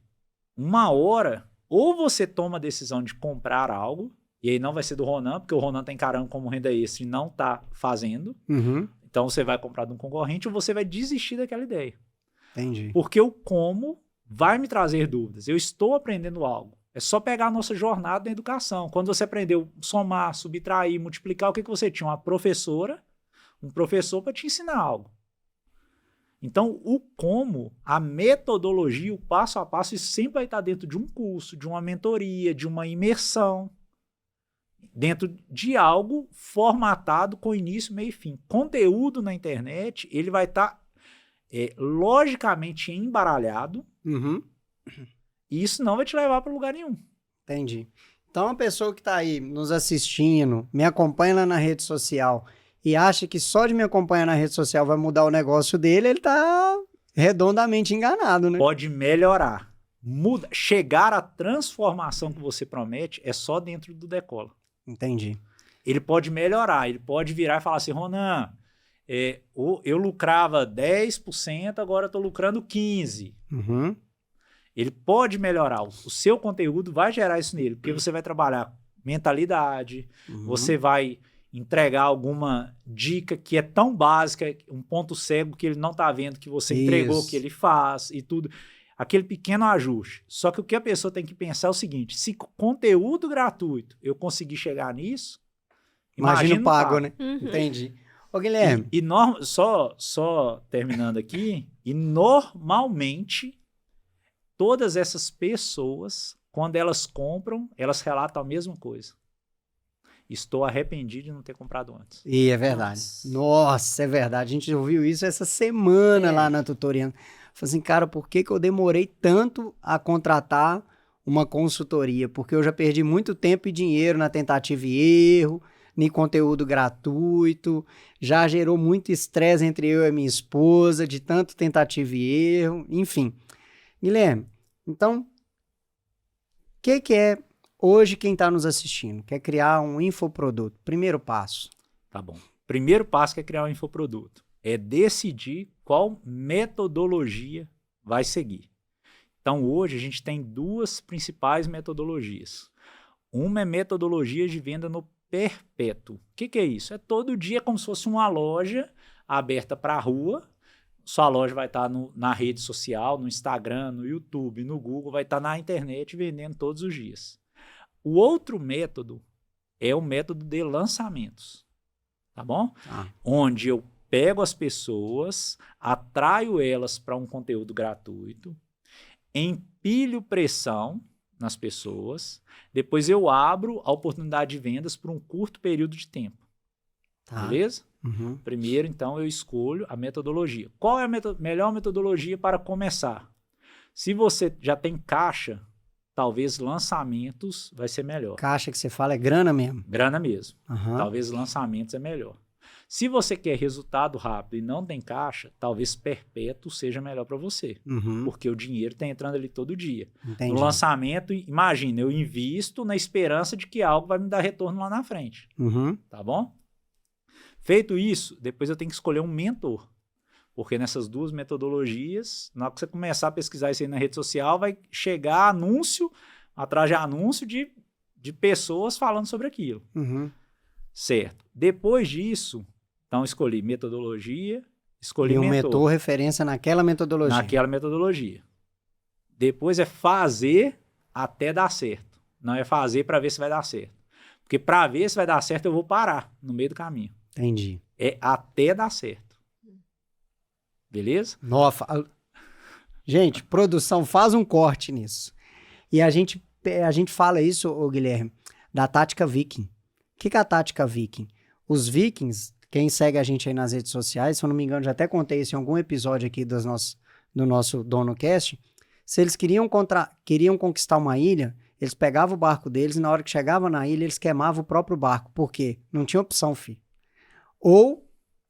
Uma hora, ou você toma a decisão de comprar algo, e aí não vai ser do Ronan, porque o Ronan está encarando como renda extra e não está fazendo. Uhum. Então você vai comprar de um concorrente ou você vai desistir daquela ideia. Entendi. Porque o como vai me trazer dúvidas. Eu estou aprendendo algo. É só pegar a nossa jornada na educação. Quando você aprendeu somar, subtrair, multiplicar, o que você tinha? Uma professora um professor para te ensinar algo. Então, o como, a metodologia, o passo a passo, isso sempre vai estar dentro de um curso, de uma mentoria, de uma imersão, dentro de algo formatado com início, meio e fim. Conteúdo na internet, ele vai estar logicamente embaralhado, e isso não vai te levar para lugar nenhum. Entendi. Então, a pessoa que está aí nos assistindo, me acompanha lá na rede social e acha que só de me acompanhar na rede social vai mudar o negócio dele, ele está redondamente enganado, né? Pode melhorar. Chegar à transformação que você promete é só dentro do Decola. Entendi. Ele pode melhorar, ele pode virar e falar assim, Ronan, eu lucrava 10%, agora estou lucrando 15%. Ele pode melhorar. O seu conteúdo vai gerar isso nele, porque você vai trabalhar mentalidade, você vai entregar alguma dica que é tão básica, um ponto cego que ele não está vendo, que você entregou, que ele faz e tudo. Aquele pequeno ajuste. Só que o que a pessoa tem que pensar é o seguinte, se conteúdo gratuito eu conseguir chegar nisso, imagina pago, né? Entendi. Ô, Guilherme. Só terminando aqui, e normalmente todas essas pessoas, quando elas compram, elas relatam a mesma coisa. Estou arrependido de não ter comprado antes. E é verdade. Nossa, é verdade. A gente ouviu isso essa semana lá na Tutoriando. Falei assim, cara, por que eu demorei tanto a contratar uma consultoria? Porque eu já perdi muito tempo e dinheiro na tentativa e erro, em conteúdo gratuito, já gerou muito estresse entre eu e minha esposa, de tanto tentativa e erro, enfim. Guilherme, então, o que é hoje quem está nos assistindo? Quer criar um infoproduto? Primeiro passo. Tá bom. Primeiro passo que é criar um infoproduto. É decidir qual metodologia vai seguir. Então, hoje a gente tem duas principais metodologias. Uma é metodologia de venda no perpétuo. O que é isso? É todo dia como se fosse uma loja aberta para a rua. Sua loja vai estar na rede social, no Instagram, no YouTube, no Google, vai estar na internet vendendo todos os dias. O outro método é o método de lançamentos, tá bom? Onde eu pego as pessoas, atraio elas para um conteúdo gratuito, empilho pressão nas pessoas, depois eu abro a oportunidade de vendas por um curto período de tempo. Beleza? Primeiro, então, eu escolho a metodologia. Qual é a melhor metodologia para começar? Se você já tem caixa, talvez lançamentos vai ser melhor. Caixa que você fala é grana mesmo? Grana mesmo. Talvez lançamentos é melhor. Se você quer resultado rápido e não tem caixa, talvez perpétuo seja melhor para você. Porque o dinheiro está entrando ali todo dia. Entendi. No lançamento, imagina, eu invisto na esperança de que algo vai me dar retorno lá na frente. Tá bom? Feito isso, depois eu tenho que escolher um mentor. Porque nessas duas metodologias, na hora que você começar a pesquisar isso aí na rede social, vai chegar anúncio, atrás de anúncio de pessoas falando sobre aquilo. Certo. Depois disso, então escolhi metodologia, escolhi mentor. E um mentor referência naquela metodologia. Naquela metodologia. Depois é fazer até dar certo. Não é fazer para ver se vai dar certo. Porque para ver se vai dar certo, eu vou parar no meio do caminho. Entendi. É até dar certo. Beleza? Nossa. Gente, produção, faz um corte nisso. E a gente fala isso, ô Guilherme, da tática viking. O que é a tática viking? Os vikings, quem segue a gente aí nas redes sociais, se eu não me engano, já até contei isso em algum episódio aqui do nosso DonoCast, se eles queriam conquistar uma ilha, eles pegavam o barco deles e na hora que chegava na ilha, eles queimavam o próprio barco. Por quê? Não tinha opção, filho. Ou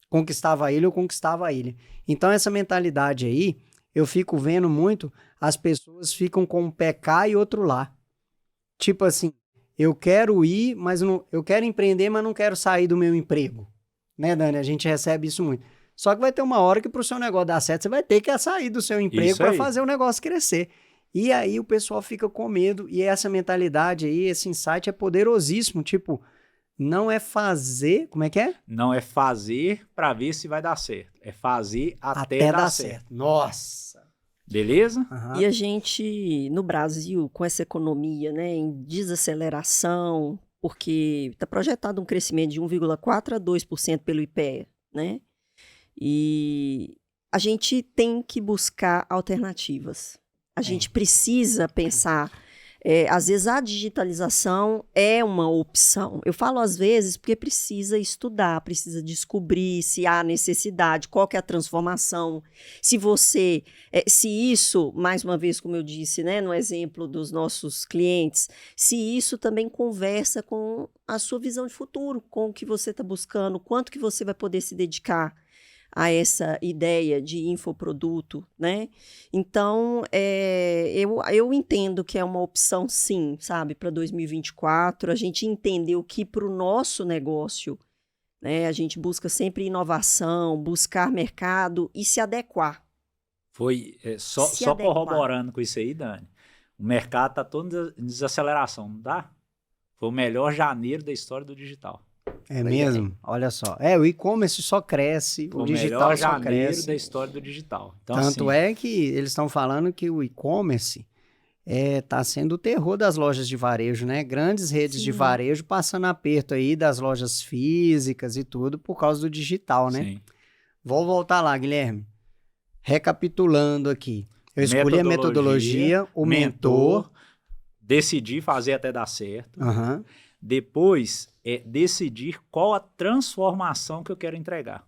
conquistava a ilha ou conquistava a ilha. Então, essa mentalidade aí, eu fico vendo muito, as pessoas ficam com um pé cá e outro lá. Tipo assim, eu quero ir, mas eu quero empreender, mas não quero sair do meu emprego. Né, Dani? A gente recebe isso muito. Só que vai ter uma hora que para o seu negócio dar certo, você vai ter que sair do seu emprego para fazer o negócio crescer. E aí o pessoal fica com medo, e essa mentalidade aí, esse insight é poderosíssimo, tipo, não é fazer, como é que é? Não é fazer para ver se vai dar certo, é fazer até dar certo. Nossa! Beleza? E a gente, no Brasil, com essa economia, né, em desaceleração, porque está projetado um crescimento de 1,4% a 2% pelo IPEA né? E a gente tem que buscar alternativas. A gente precisa pensar. Às vezes a digitalização é uma opção. Eu falo às vezes porque precisa estudar, precisa descobrir se há necessidade, qual que é a transformação. Se isso, mais uma vez, como eu disse, né, no exemplo dos nossos clientes, se isso também conversa com a sua visão de futuro, com o que você está buscando, quanto que você vai poder se dedicar a essa ideia de infoproduto, né? Então, eu entendo que é uma opção, sim, sabe, para 2024, a gente entendeu que para o nosso negócio, né, a gente busca sempre inovação, buscar mercado e se adequar. Só corroborando com isso aí, Dani, o mercado está todo em desaceleração, não tá? Foi o melhor janeiro da história do digital. É mesmo? Olha só. O e-commerce só cresce, o digital só cresce. O melhor janeiro da história do digital. Então, tanto assim, é que eles estão falando que o e-commerce está sendo o terror das lojas de varejo, né? Grandes redes de varejo passando aperto aí das lojas físicas e tudo por causa do digital, né? Sim. Vou voltar lá, Guilherme. Recapitulando aqui. Eu escolhi a metodologia, o mentor. Decidi fazer até dar certo. Uhum. Depois decidir qual a transformação que eu quero entregar.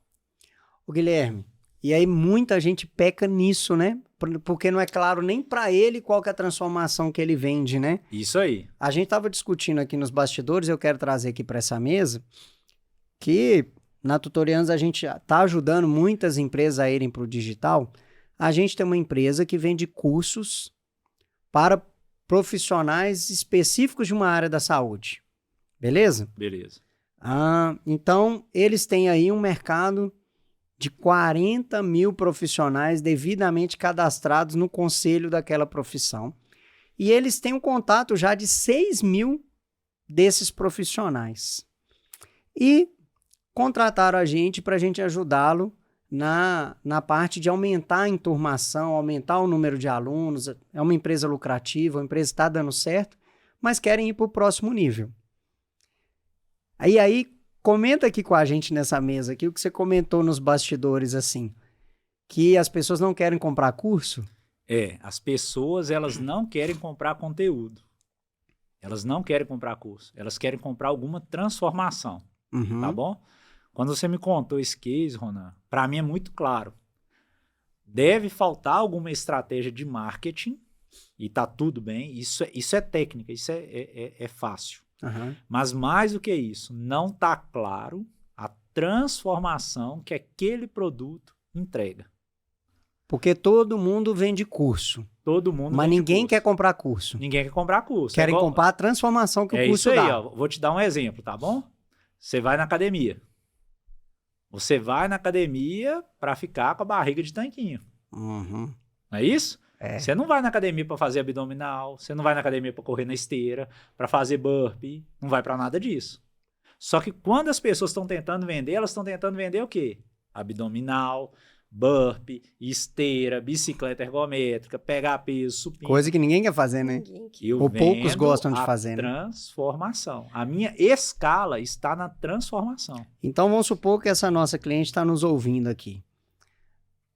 O Guilherme, e aí muita gente peca nisso, né? Porque não é claro nem para ele qual que é a transformação que ele vende, né? Isso aí. A gente estava discutindo aqui nos bastidores, eu quero trazer aqui para essa mesa, que na Tutorians a gente está ajudando muitas empresas a irem para o digital. A gente tem uma empresa que vende cursos para profissionais específicos de uma área da saúde. Beleza? Beleza. Então, eles têm aí um mercado de 40 mil profissionais devidamente cadastrados no conselho daquela profissão. E eles têm um contato já de 6 mil desses profissionais. E contrataram a gente para a gente ajudá-lo na parte de aumentar a enturmação, aumentar o número de alunos. É uma empresa lucrativa, a empresa está dando certo, mas querem ir para o próximo nível. E aí, comenta aqui com a gente nessa mesa aqui o que você comentou nos bastidores, assim, que as pessoas não querem comprar curso? As pessoas, elas não querem comprar conteúdo. Elas não querem comprar curso. Elas querem comprar alguma transformação, tá bom? Quando você me contou esse case, Ronan, para mim é muito claro. Deve faltar alguma estratégia de marketing, e tá tudo bem, isso é técnica, isso é fácil. Uhum. Mas mais do que isso, não está claro a transformação que aquele produto entrega. Porque todo mundo vende curso. Todo mundo mas vende ninguém curso. quer comprar curso. Ninguém quer comprar curso. Querem comprar a transformação que o curso dá. É isso aí, ó. Vou te dar um exemplo, tá bom? Você vai na academia. Você vai na academia para ficar com a barriga de tanquinho. Uhum. Não é isso? É. Você não vai na academia para fazer abdominal, você não vai na academia para correr na esteira, para fazer burpee, não vai para nada disso. Só que quando as pessoas estão tentando vender, elas estão tentando vender o quê? Abdominal, burpee, esteira, bicicleta ergométrica, pegar peso, supino. Coisa que ninguém quer fazer, né? Ou poucos gostam de fazer, né? Transformação. A minha escala está na transformação. Então vamos supor que essa nossa cliente está nos ouvindo aqui.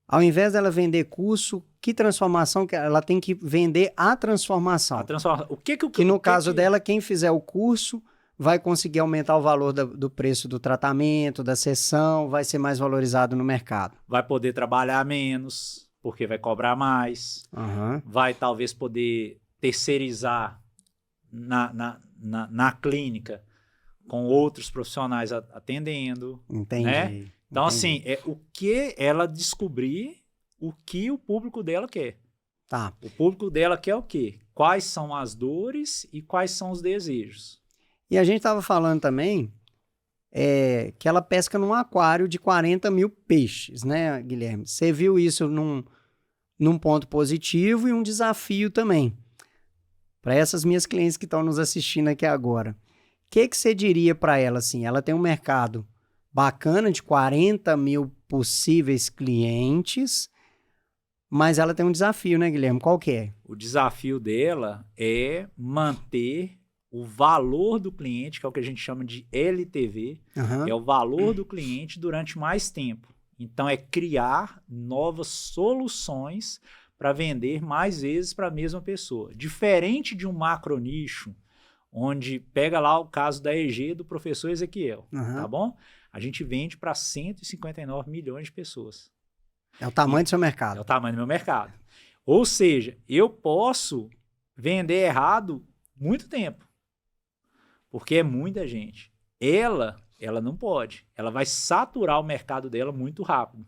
Ao invés dela vender curso, que transformação que ela tem que vender? A transformação. O que no caso dela, quem fizer o curso vai conseguir aumentar o valor do preço do tratamento, da sessão, vai ser mais valorizado no mercado. Vai poder trabalhar menos, porque vai cobrar mais. Uhum. Vai talvez poder terceirizar na clínica com outros profissionais atendendo. Entendi. Né? Então, assim, o que ela descobrir o que o público dela quer. Tá. O público dela quer o quê? Quais são as dores e quais são os desejos. E a gente estava falando também que ela pesca num aquário de 40 mil peixes, né, Guilherme? Você viu isso num ponto positivo e um desafio também. Para essas minhas clientes que estão nos assistindo aqui agora. O que você diria para ela, assim? Ela tem um mercado bacana de 40 mil possíveis clientes, mas ela tem um desafio, né, Guilherme? Qual que é? O desafio dela é manter o valor do cliente, que é o que a gente chama de LTV, é o valor do cliente durante mais tempo. Então, é criar novas soluções para vender mais vezes para a mesma pessoa. Diferente de um macro nicho, onde pega lá o caso da EG do professor Ezequiel, tá bom? A gente vende para 159 milhões de pessoas. É o tamanho do seu mercado. É o tamanho do meu mercado. Ou seja, eu posso vender errado muito tempo, porque é muita gente. Ela não pode. Ela vai saturar o mercado dela muito rápido.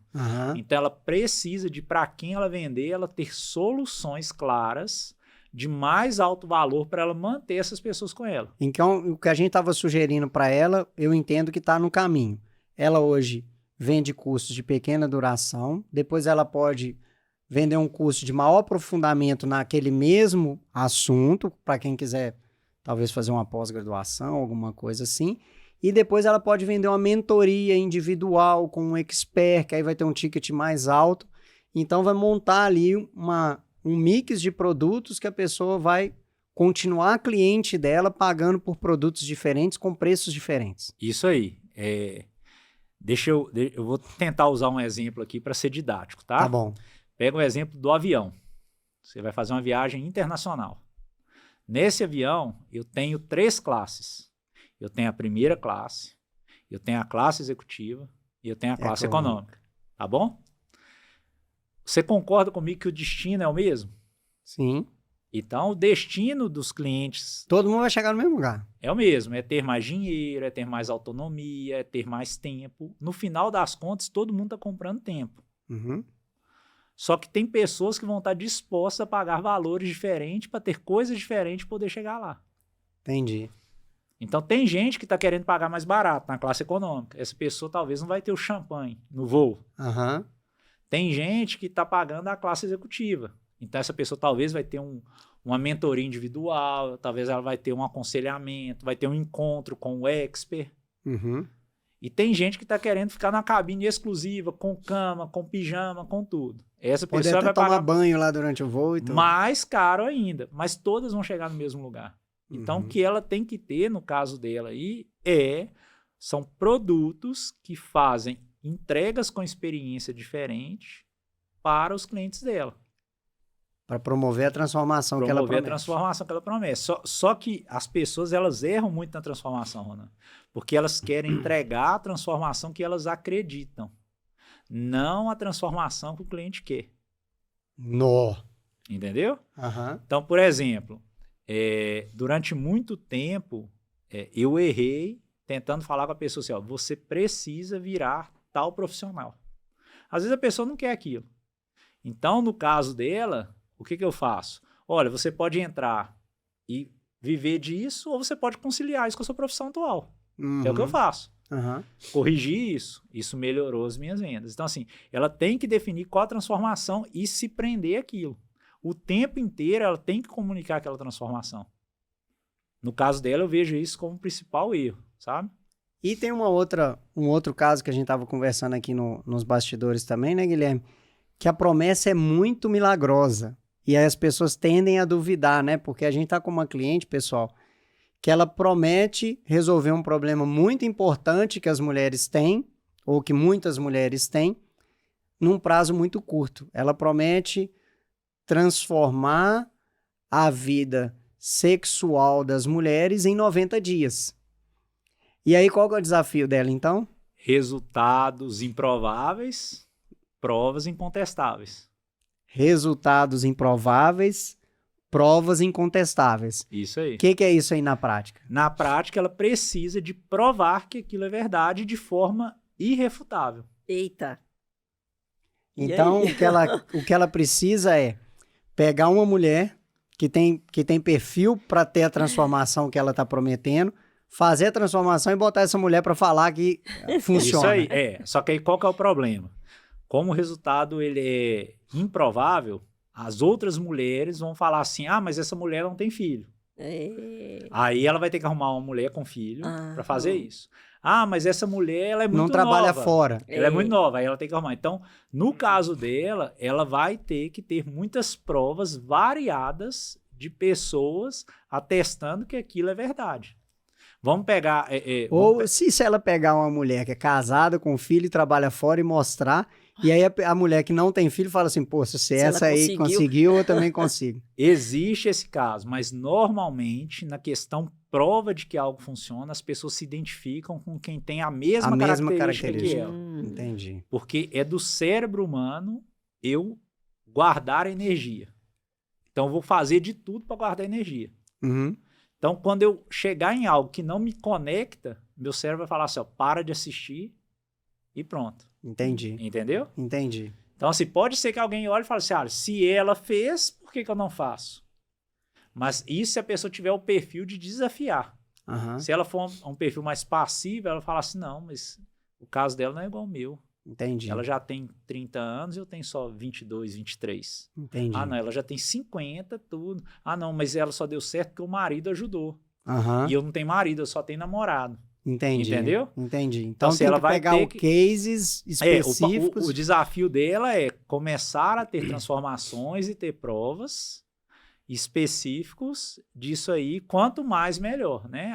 Então, ela precisa de, para quem ela vender, ela ter soluções claras de mais alto valor para ela manter essas pessoas com ela. Então, o que a gente estava sugerindo para ela, eu entendo que está no caminho. Ela hoje vende cursos de pequena duração, depois ela pode vender um curso de maior aprofundamento naquele mesmo assunto, para quem quiser talvez fazer uma pós-graduação, alguma coisa assim. E depois ela pode vender uma mentoria individual com um expert, que aí vai ter um ticket mais alto. Então, vai montar ali um mix de produtos que a pessoa vai continuar cliente dela pagando por produtos diferentes com preços diferentes. Isso aí. Eu vou tentar usar um exemplo aqui para ser didático, tá? Tá bom. Pega o exemplo do avião. Você vai fazer uma viagem internacional. Nesse avião, eu tenho 3 classes. Eu tenho a primeira classe, eu tenho a classe executiva e eu tenho a classe econômica. Tá bom? Você concorda comigo que o destino é o mesmo? Sim. Então, o destino dos clientes... Todo mundo vai chegar no mesmo lugar. É o mesmo. É ter mais dinheiro, é ter mais autonomia, é ter mais tempo. No final das contas, todo mundo está comprando tempo. Só que tem pessoas que vão estar dispostas a pagar valores diferentes para ter coisas diferentes para poder chegar lá. Entendi. Então, tem gente que está querendo pagar mais barato na classe econômica. Essa pessoa talvez não vai ter o champanhe no voo. Tem gente que está pagando a classe executiva. Então, essa pessoa talvez vai ter uma mentoria individual, talvez ela vai ter um aconselhamento, vai ter um encontro com o expert. E tem gente que está querendo ficar na cabine exclusiva, com cama, com pijama, com tudo. Essa pessoa vai tomar banho lá durante o voo e tudo. Mais caro ainda. Mas todas vão chegar no mesmo lugar. Então, o que ela tem que ter, no caso dela aí, são produtos que fazem entregas com experiência diferente para os clientes dela. Para promover a transformação que ela promete. Promover a transformação que ela promete. Só que as pessoas, elas erram muito na transformação, Ronan. Porque elas querem entregar a transformação que elas acreditam. Não a transformação que o cliente quer. Entendeu? Então, por exemplo... durante muito tempo, eu errei tentando falar com a pessoa assim, você precisa virar tal profissional. Às vezes a pessoa não quer aquilo. Então, no caso dela, o que eu faço? Olha, você pode entrar e viver disso, ou você pode conciliar isso com a sua profissão atual. É o que eu faço. Corrigi isso melhorou as minhas vendas. Então, assim, ela tem que definir qual a transformação e se prender àquilo. O tempo inteiro ela tem que comunicar aquela transformação. No caso dela, eu vejo isso como o principal erro, sabe? E tem um outro caso que a gente estava conversando aqui nos bastidores também, né, Guilherme? Que a promessa é muito milagrosa. E aí as pessoas tendem a duvidar, né? Porque a gente está com uma cliente, pessoal, que ela promete resolver um problema muito importante que as mulheres têm, ou que muitas mulheres têm, num prazo muito curto. Ela promete transformar a vida sexual das mulheres em 90 dias. E aí, qual que é o desafio dela, então? Resultados improváveis, provas incontestáveis. Resultados improváveis, provas incontestáveis. Isso aí. O que é isso aí na prática? Na prática, ela precisa de provar que aquilo é verdade de forma irrefutável. Eita! Então, o que ela precisa é pegar uma mulher que tem perfil para ter a transformação que ela está prometendo, fazer a transformação e botar essa mulher para falar que funciona. Isso aí, Só que aí qual que é o problema? Como o resultado ele é improvável, as outras mulheres vão falar assim, mas essa mulher não tem filho. Aí ela vai ter que arrumar uma mulher com filho para fazer isso. Mas essa mulher ela é muito nova. Não trabalha fora. Ela é muito nova, aí ela tem que arrumar. Então, no caso dela, ela vai ter que ter muitas provas variadas de pessoas atestando que aquilo é verdade. Vamos pegar... Ou se ela pegar uma mulher que é casada com filho e trabalha fora e mostrar, e aí a mulher que não tem filho fala assim, pô, se essa aí conseguiu, eu também consigo. Existe esse caso, mas normalmente na questão prova de que algo funciona, as pessoas se identificam com quem tem a mesma característica que ela. Entendi. Porque é do cérebro humano eu guardar energia. Então eu vou fazer de tudo para guardar energia. Uhum. Então, quando eu chegar em algo que não me conecta, meu cérebro vai falar assim, ó, para de assistir e pronto. Entendi. Entendeu? Entendi. Então, assim, pode ser que alguém olhe e fale assim, se ela fez, por que eu não faço? Mas isso se a pessoa tiver o perfil de desafiar. Uhum. Se ela for um perfil mais passivo, ela fala assim, não, mas o caso dela não é igual ao meu. Entendi. Ela já tem 30 anos e eu tenho só 22, 23. Entendi. Ah, não, ela já tem 50, tudo. Ah, não, mas ela só deu certo porque o marido ajudou. Uhum. E eu não tenho marido, eu só tenho namorado. Entendi. Entendeu? Entendi. Então se tem ela que vai pegar ter cases específicos. O desafio dela é começar a ter transformações e ter provas específicos disso aí, quanto mais melhor, né?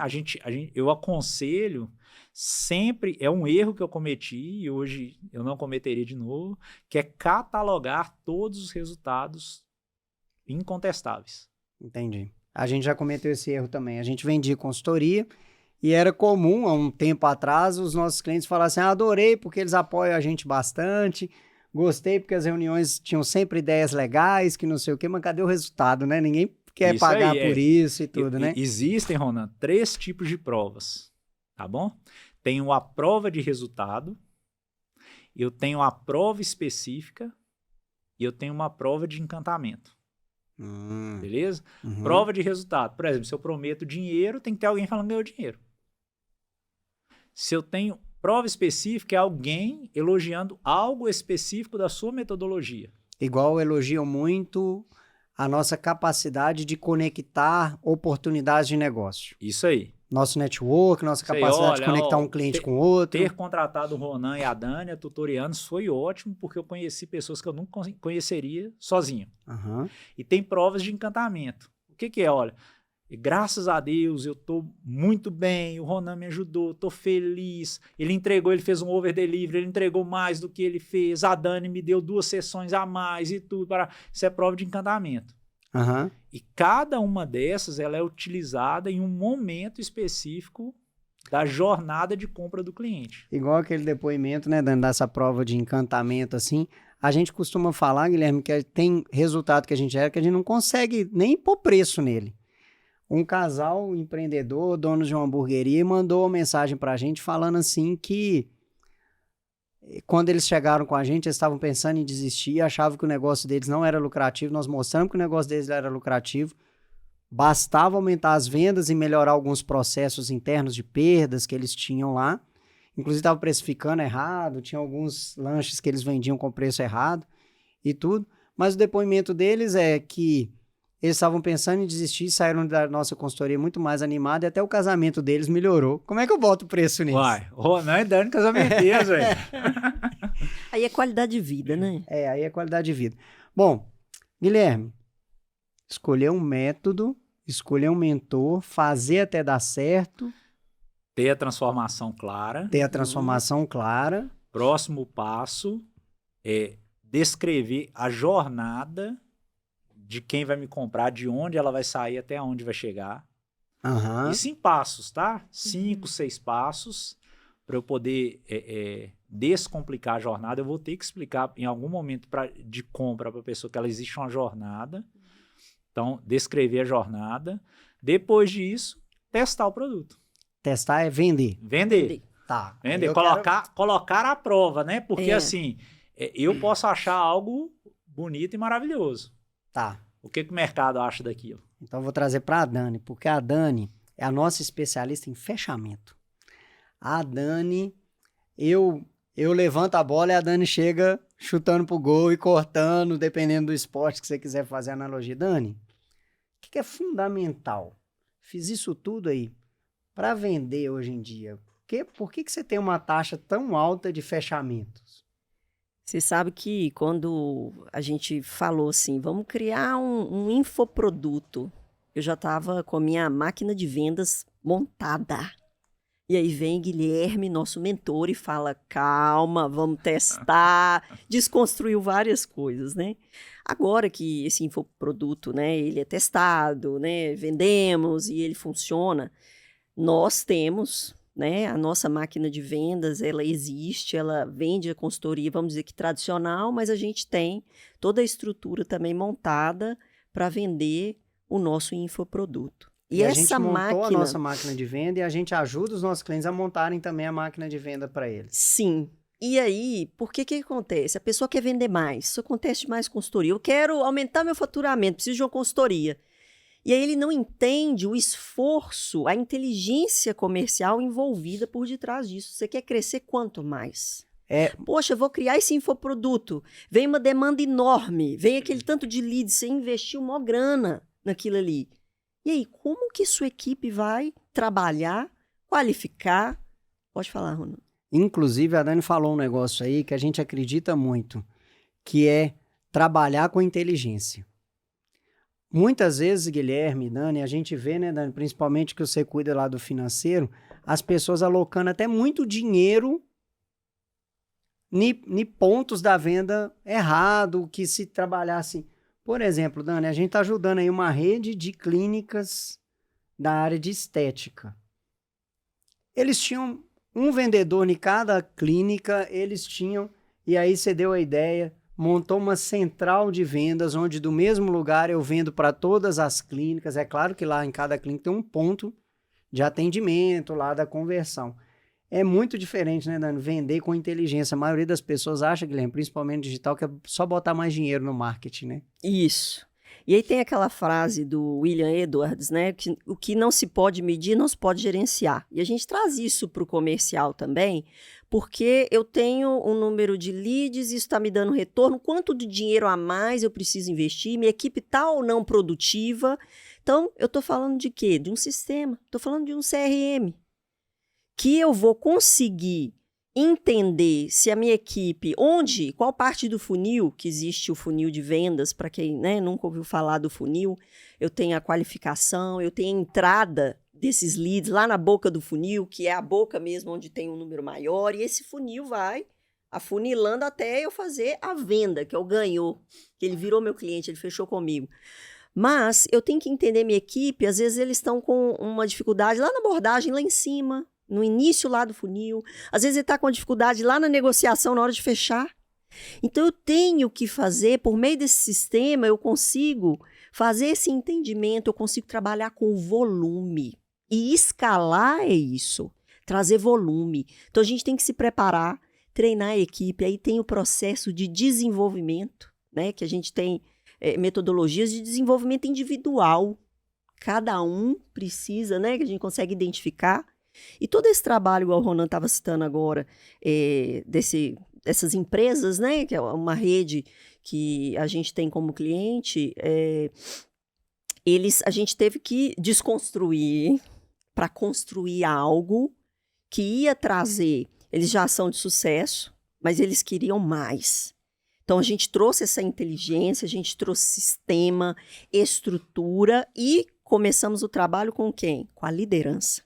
Eu aconselho sempre, é um erro que eu cometi e hoje eu não cometeria de novo, que é catalogar todos os resultados incontestáveis. Entendi. A gente já cometeu esse erro também. A gente vendia consultoria e era comum, há um tempo atrás, os nossos clientes falassem, adorei porque eles apoiam a gente bastante, gostei porque as reuniões tinham sempre ideias legais, que não sei o quê, mas cadê o resultado, né? Ninguém quer pagar por isso e tudo, né? Existem, Ronan, 3 tipos de provas, tá bom? Tenho a prova de resultado, eu tenho a prova específica e eu tenho uma prova de encantamento. Beleza? Uhum. Prova de resultado. Por exemplo, se eu prometo dinheiro, tem que ter alguém falando que ganhou dinheiro. Se eu tenho prova específica, é alguém elogiando algo específico da sua metodologia. Igual elogiam muito a nossa capacidade de conectar oportunidades de negócio. Isso aí. Nosso network, nossa capacidade de conectar um cliente com outro. Ter contratado o Ronan e a Dani, a Tutorianos, foi ótimo, porque eu conheci pessoas que eu nunca conheceria sozinho. Uhum. E tem provas de encantamento. O que é? Olha, graças a Deus, eu tô muito bem, o Ronan me ajudou, tô feliz, ele fez um over delivery, ele entregou mais do que ele fez, a Dani me deu 2 sessões a mais e tudo. Isso é prova de encantamento. Uhum. E cada uma dessas, ela é utilizada em um momento específico da jornada de compra do cliente. Igual aquele depoimento, né, dando essa prova de encantamento, assim, a gente costuma falar, Guilherme, que tem resultado que a gente não consegue nem pôr preço nele. Um casal empreendedor, dono de uma hamburgueria, mandou uma mensagem pra gente falando assim que quando eles chegaram com a gente, eles estavam pensando em desistir, achavam que o negócio deles não era lucrativo, nós mostramos que o negócio deles era lucrativo, bastava aumentar as vendas e melhorar alguns processos internos de perdas que eles tinham lá, inclusive estavam precificando errado, tinha alguns lanches que eles vendiam com preço errado e tudo, mas o depoimento deles é que eles estavam pensando em desistir, saíram da nossa consultoria muito mais animados e até o casamento deles melhorou. Como é que eu boto o preço nisso? Uai, Ronan e Dani casamenteiros, velho. Aí é qualidade de vida, né? Aí é qualidade de vida. Bom, Guilherme, escolher um método, escolher um mentor, fazer até dar certo. Ter a transformação clara. Ter a transformação clara. Próximo passo é descrever a jornada de quem vai me comprar, de onde ela vai sair até onde vai chegar. Uhum. Isso em passos, tá? 5, 6 passos para eu poder descomplicar a jornada. Eu vou ter que explicar em algum momento de compra para a pessoa que ela existe uma jornada. Então, descrever a jornada. Depois disso, testar o produto. Testar é vender. Vender. Tá. Vender. Colocar à prova, né? Porque assim, eu posso achar algo bonito e maravilhoso. Tá. O que o mercado acha daquilo? Então, eu vou trazer para a Dani, porque a Dani é a nossa especialista em fechamento. A Dani, eu levanto a bola e a Dani chega chutando pro gol e cortando, dependendo do esporte que você quiser fazer analogia. Dani, o que é fundamental? Fiz isso tudo aí para vender hoje em dia. Por que você tem uma taxa tão alta de fechamentos? Você sabe que quando a gente falou assim, vamos criar um infoproduto, eu já estava com a minha máquina de vendas montada. E aí vem Guilherme, nosso mentor, e fala, calma, vamos testar, desconstruiu várias coisas, né? Agora que esse infoproduto, né, ele é testado, né, vendemos e ele funciona, nós temos, né, a nossa máquina de vendas, ela existe, ela vende a consultoria, vamos dizer que tradicional, mas a gente tem toda a estrutura também montada para vender o nosso infoproduto. E a gente montou a nossa máquina de venda e a gente ajuda os nossos clientes a montarem também a máquina de venda para eles. Sim. E aí, por que acontece? A pessoa quer vender mais, isso acontece mais consultoria. Eu quero aumentar meu faturamento, preciso de uma consultoria. E aí ele não entende o esforço, a inteligência comercial envolvida por detrás disso. Você quer crescer quanto mais? Poxa, eu vou criar esse infoproduto. Vem uma demanda enorme, vem aquele tanto de leads, você investiu uma grana naquilo ali. E aí, como que sua equipe vai trabalhar, qualificar? Pode falar, Ronaldo. Inclusive, a Dani falou um negócio aí que a gente acredita muito, que é trabalhar com inteligência. Muitas vezes, Guilherme, Dani, a gente vê, né, Dani, principalmente que você cuida lá do financeiro, as pessoas alocando até muito dinheiro em pontos da venda errado, que se trabalhasse... Por exemplo, Dani, a gente está ajudando aí uma rede de clínicas da área de estética. Eles tinham um vendedor em cada clínica, e aí você deu a ideia, montou uma central de vendas, onde do mesmo lugar eu vendo para todas as clínicas. É claro que lá em cada clínica tem um ponto de atendimento, lá da conversão. É muito diferente, né, Dani? Vender com inteligência. A maioria das pessoas acha, Guilherme, principalmente no digital, que é só botar mais dinheiro no marketing, né? Isso. E aí tem aquela frase do William Edwards, né? Que o que não se pode medir, não se pode gerenciar. E a gente traz isso para o comercial também, porque eu tenho um número de leads, isso está me dando retorno, quanto de dinheiro a mais eu preciso investir, minha equipe está ou não produtiva. Então, eu estou falando de quê? De um sistema, estou falando de um CRM. Que eu vou conseguir entender se a minha equipe, qual parte do funil, que existe o funil de vendas, para quem, né, nunca ouviu falar do funil, eu tenho a qualificação, eu tenho a entrada desses leads lá na boca do funil, que é a boca mesmo onde tem um número maior, e esse funil vai afunilando até eu fazer a venda, que é o ganhou, que ele virou meu cliente, ele fechou comigo. Mas eu tenho que entender minha equipe, às vezes eles estão com uma dificuldade lá na abordagem, lá em cima, no início lá do funil, às vezes ele está com dificuldade lá na negociação na hora de fechar. Então eu tenho que fazer, por meio desse sistema, eu consigo fazer esse entendimento, eu consigo trabalhar com volume. E escalar é isso, trazer volume. Então a gente tem que se preparar, treinar a equipe, aí tem o processo de desenvolvimento, né, que a gente tem metodologias de desenvolvimento individual. Cada um precisa, né, que a gente consegue identificar. E todo esse trabalho, igual o Ronan estava citando agora, dessas empresas, né, que é uma rede que a gente tem como cliente, a gente teve que desconstruir para construir algo que ia trazer. Eles já são de sucesso, mas eles queriam mais. Então, a gente trouxe essa inteligência, a gente trouxe sistema, estrutura e começamos o trabalho com quem? Com a liderança.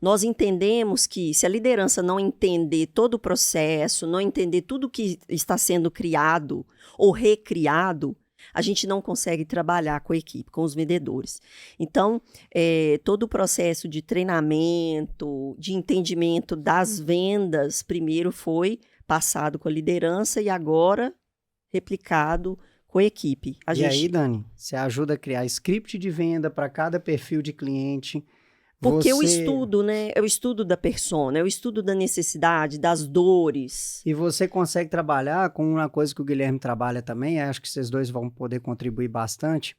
Nós entendemos que se a liderança não entender todo o processo, não entender tudo que está sendo criado ou recriado, a gente não consegue trabalhar com a equipe, com os vendedores. Então, todo o processo de treinamento, de entendimento das vendas, primeiro foi passado com a liderança e agora replicado com a equipe. Aí, Dani, você ajuda a criar script de venda para cada perfil de cliente. Porque eu estudo, né? Eu estudo da persona, eu estudo da necessidade, das dores. E você consegue trabalhar com uma coisa que o Guilherme trabalha também, acho que vocês dois vão poder contribuir bastante,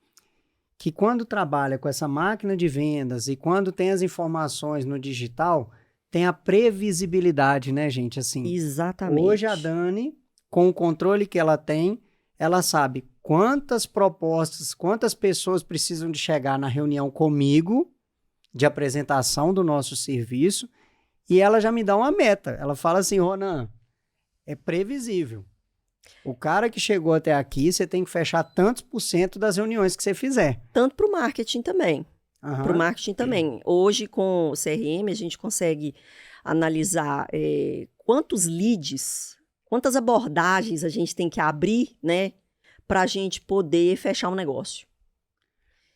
que quando trabalha com essa máquina de vendas e quando tem as informações no digital, tem a previsibilidade, né, gente? Assim, exatamente. Hoje a Dani, com o controle que ela tem, ela sabe quantas propostas, quantas pessoas precisam de chegar na reunião comigo, de apresentação do nosso serviço, e ela já me dá uma meta. Ela fala assim, Ronan, é previsível. O cara que chegou até aqui, você tem que fechar tantos por cento das reuniões que você fizer. Tanto para o marketing também. Aham. Para o marketing também. Hoje, com o CRM, a gente consegue analisar quantos leads, quantas abordagens a gente tem que abrir, né, para a gente poder fechar um negócio.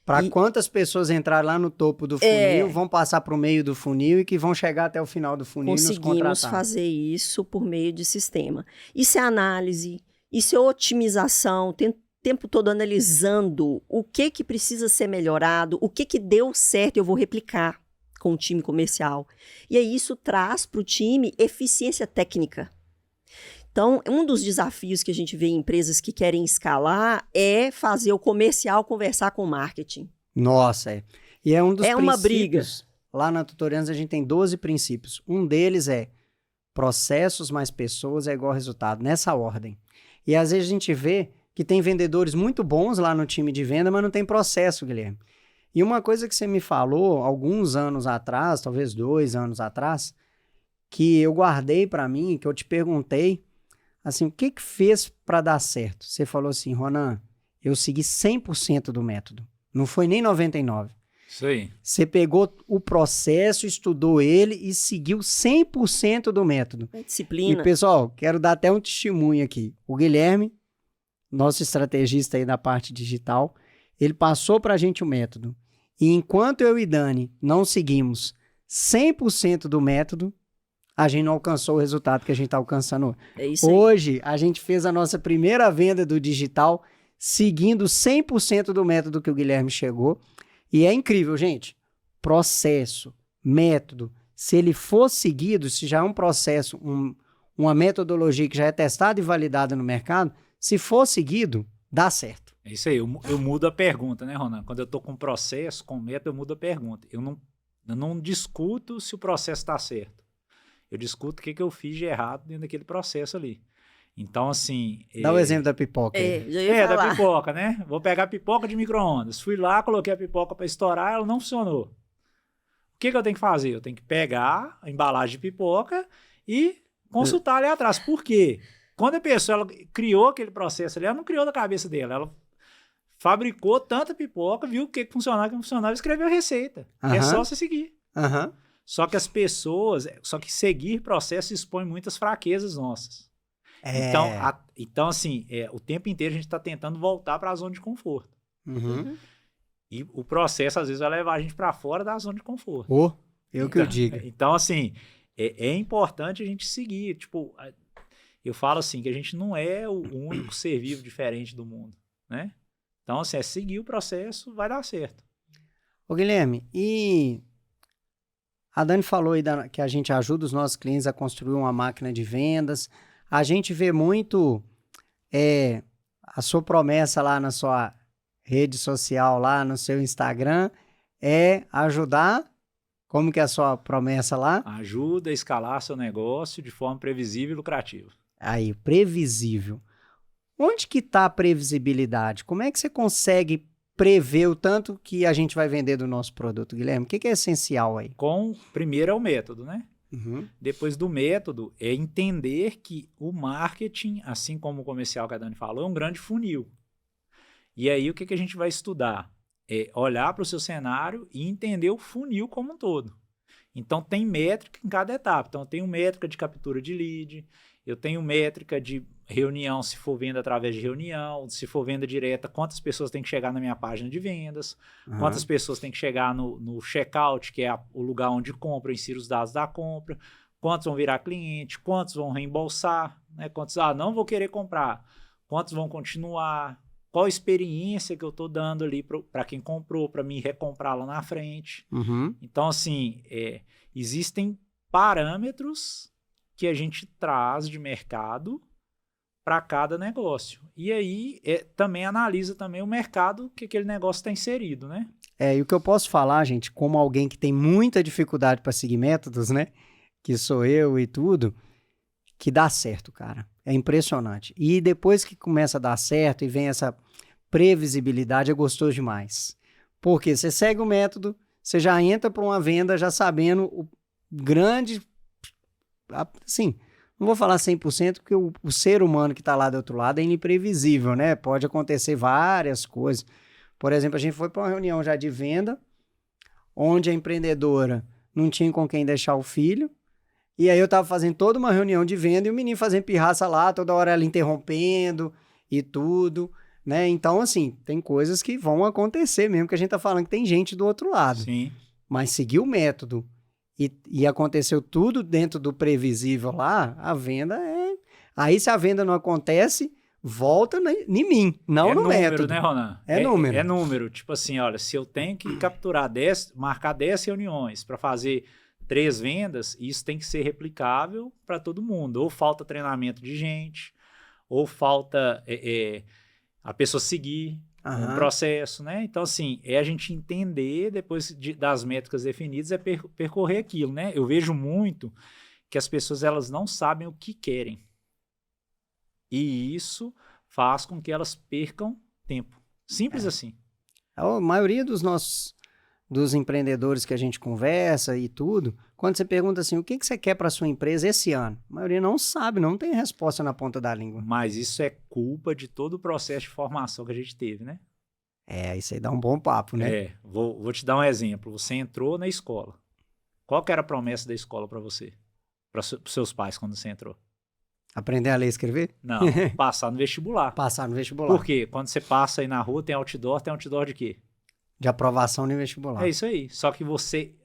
Para quantas pessoas entrarem lá no topo do funil, vão passar para o meio do funil e que vão chegar até o final do funil e nos contratar. Conseguimos fazer isso por meio de sistema. Isso é análise, isso é otimização, tempo todo analisando o que precisa ser melhorado, o que deu certo eu vou replicar com o time comercial. E aí isso traz para o time eficiência técnica. Então, um dos desafios que a gente vê em empresas que querem escalar é fazer o comercial conversar com o marketing. Nossa, E é um dos princípios. Uma briga. Lá na Tutorianos a gente tem 12 princípios. Um deles é processos mais pessoas é igual resultado, nessa ordem. E às vezes a gente vê que tem vendedores muito bons lá no time de venda, mas não tem processo, Guilherme. E uma coisa que você me falou alguns anos atrás, talvez 2 anos atrás, que eu guardei para mim, que eu te perguntei, assim, o que fez para dar certo? Você falou assim, Ronan, eu segui 100% do método. Não foi nem 99%. Isso aí. Você pegou o processo, estudou ele e seguiu 100% do método. É disciplina. E, pessoal, quero dar até um testemunho aqui. O Guilherme, nosso estrategista aí da parte digital, ele passou para a gente o método. E enquanto eu e Dani não seguimos 100% do método, a gente não alcançou o resultado que a gente está alcançando. É isso aí. Hoje, a gente fez a nossa primeira venda do digital seguindo 100% do método que o Guilherme chegou. E é incrível, gente. Processo, método, se ele for seguido, se já é um processo, uma metodologia que já é testada e validada no mercado, se for seguido, dá certo. É isso aí, eu mudo a pergunta, né, Ronan? Quando eu estou com processo, com método, eu mudo a pergunta. Eu não discuto se o processo está certo. Eu discuto o que eu fiz de errado dentro daquele processo ali. Então, assim... Dá o exemplo da pipoca aí. Já ia falar. Da pipoca, né? Vou pegar a pipoca de micro-ondas. Fui lá, coloquei a pipoca para estourar, ela não funcionou. O que eu tenho que fazer? Eu tenho que pegar a embalagem de pipoca e consultar ali atrás. Por quê? Quando a pessoa ela criou aquele processo ali, ela não criou da cabeça dela. Ela fabricou tanta pipoca, viu o que funcionava, o que não funcionava e escreveu a receita. É só você seguir. Só que as pessoas... Só que seguir processo expõe muitas fraquezas nossas. Então, assim, o tempo inteiro a gente está tentando voltar para a zona de conforto. E o processo, às vezes, vai levar a gente para fora da zona de conforto. Que eu digo. Então, assim, é importante a gente seguir. Tipo, eu falo assim, que a gente não é o único ser vivo diferente do mundo, né? Então, assim, seguir o processo, vai dar certo. Ô, Guilherme, e a Dani falou aí que a gente ajuda os nossos clientes a construir uma máquina de vendas. A gente vê muito a sua promessa lá na sua rede social, lá no seu Instagram, é ajudar. Como que é a sua promessa lá? Ajuda a escalar seu negócio de forma previsível e lucrativa. Aí, previsível. Onde que está a previsibilidade? Como é que você consegue prever o tanto que a gente vai vender do nosso produto, Guilherme? O que é essencial aí? Primeiro é o método, né? Depois do método, é entender que o marketing, assim como o comercial que a Dani falou, é um grande funil. E aí, o que a gente vai estudar? É olhar para o seu cenário e entender o funil como um todo. Então, tem métrica em cada etapa. Então, eu tenho métrica de captura de lead, eu tenho métrica de reunião, se for venda através de reunião, se for venda direta, quantas pessoas tem que chegar na minha página de vendas, quantas pessoas tem que chegar no checkout, que é o lugar onde compra, eu insiro os dados da compra, quantos vão virar cliente, quantos vão reembolsar, né? Quantos, não vou querer comprar, quantos vão continuar, qual a experiência que eu estou dando ali para quem comprou, para mim recomprar lá na frente. Então, assim, existem parâmetros que a gente traz de mercado para cada negócio. E aí, também analisa também o mercado que aquele negócio está inserido, né? E o que eu posso falar, gente, como alguém que tem muita dificuldade para seguir métodos, né? Que sou eu e tudo, que dá certo, cara. É impressionante. E depois que começa a dar certo e vem essa previsibilidade, é gostoso demais. Porque você segue o método, você já entra para uma venda já sabendo o grande... Assim, não vou falar 100%, porque o ser humano que está lá do outro lado é imprevisível, né? Pode acontecer várias coisas. Por exemplo, a gente foi para uma reunião já de venda, onde a empreendedora não tinha com quem deixar o filho, e aí eu estava fazendo toda uma reunião de venda e o menino fazendo pirraça lá, toda hora ela interrompendo e tudo, né? Então, assim, tem coisas que vão acontecer mesmo, que a gente tá falando que tem gente do outro lado. Sim. Mas seguir o método e aconteceu tudo dentro do previsível lá, a venda é... Aí, se a venda não acontece, volta em mim, não no número, método. Né, Ronan? É número. É número. Tipo assim, olha, se eu tenho que capturar 10, marcar 10 reuniões para fazer 3 vendas, isso tem que ser replicável para todo mundo. Ou falta treinamento de gente, ou falta a pessoa seguir um processo, né? Então, assim, é a gente entender, depois das métricas definidas, é percorrer aquilo, né? Eu vejo muito que as pessoas, elas não sabem o que querem. E isso faz com que elas percam tempo. Simples assim. A maioria dos empreendedores que a gente conversa e tudo, quando você pergunta assim, o que você quer para sua empresa esse ano? A maioria não sabe, não tem resposta na ponta da língua. Mas isso é culpa de todo o processo de formação que a gente teve, né? Isso aí dá um bom papo, né? Vou te dar um exemplo. Você entrou na escola. Qual que era a promessa da escola para você? Para os seus pais quando você entrou? Aprender a ler e escrever? Não, passar no vestibular. Passar no vestibular. Por quê? Quando você passa aí na rua, tem outdoor de quê? De aprovação no vestibular. É isso aí. Só que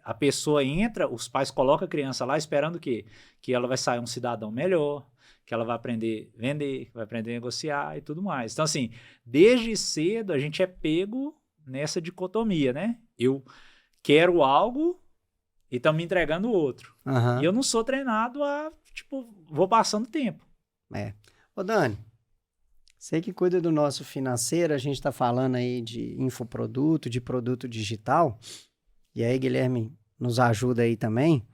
a pessoa entra, os pais colocam a criança lá esperando o quê? Que ela vai sair um cidadão melhor, que ela vai aprender a vender, vai aprender a negociar e tudo mais. Então, assim, desde cedo a gente é pego nessa dicotomia, né? Eu quero algo e estão me entregando outro. Uhum. E eu não sou treinado vou passando tempo. Ô, Dani, você que cuida do nosso financeiro, a gente está falando aí de infoproduto, de produto digital, e aí Guilherme nos ajuda aí também.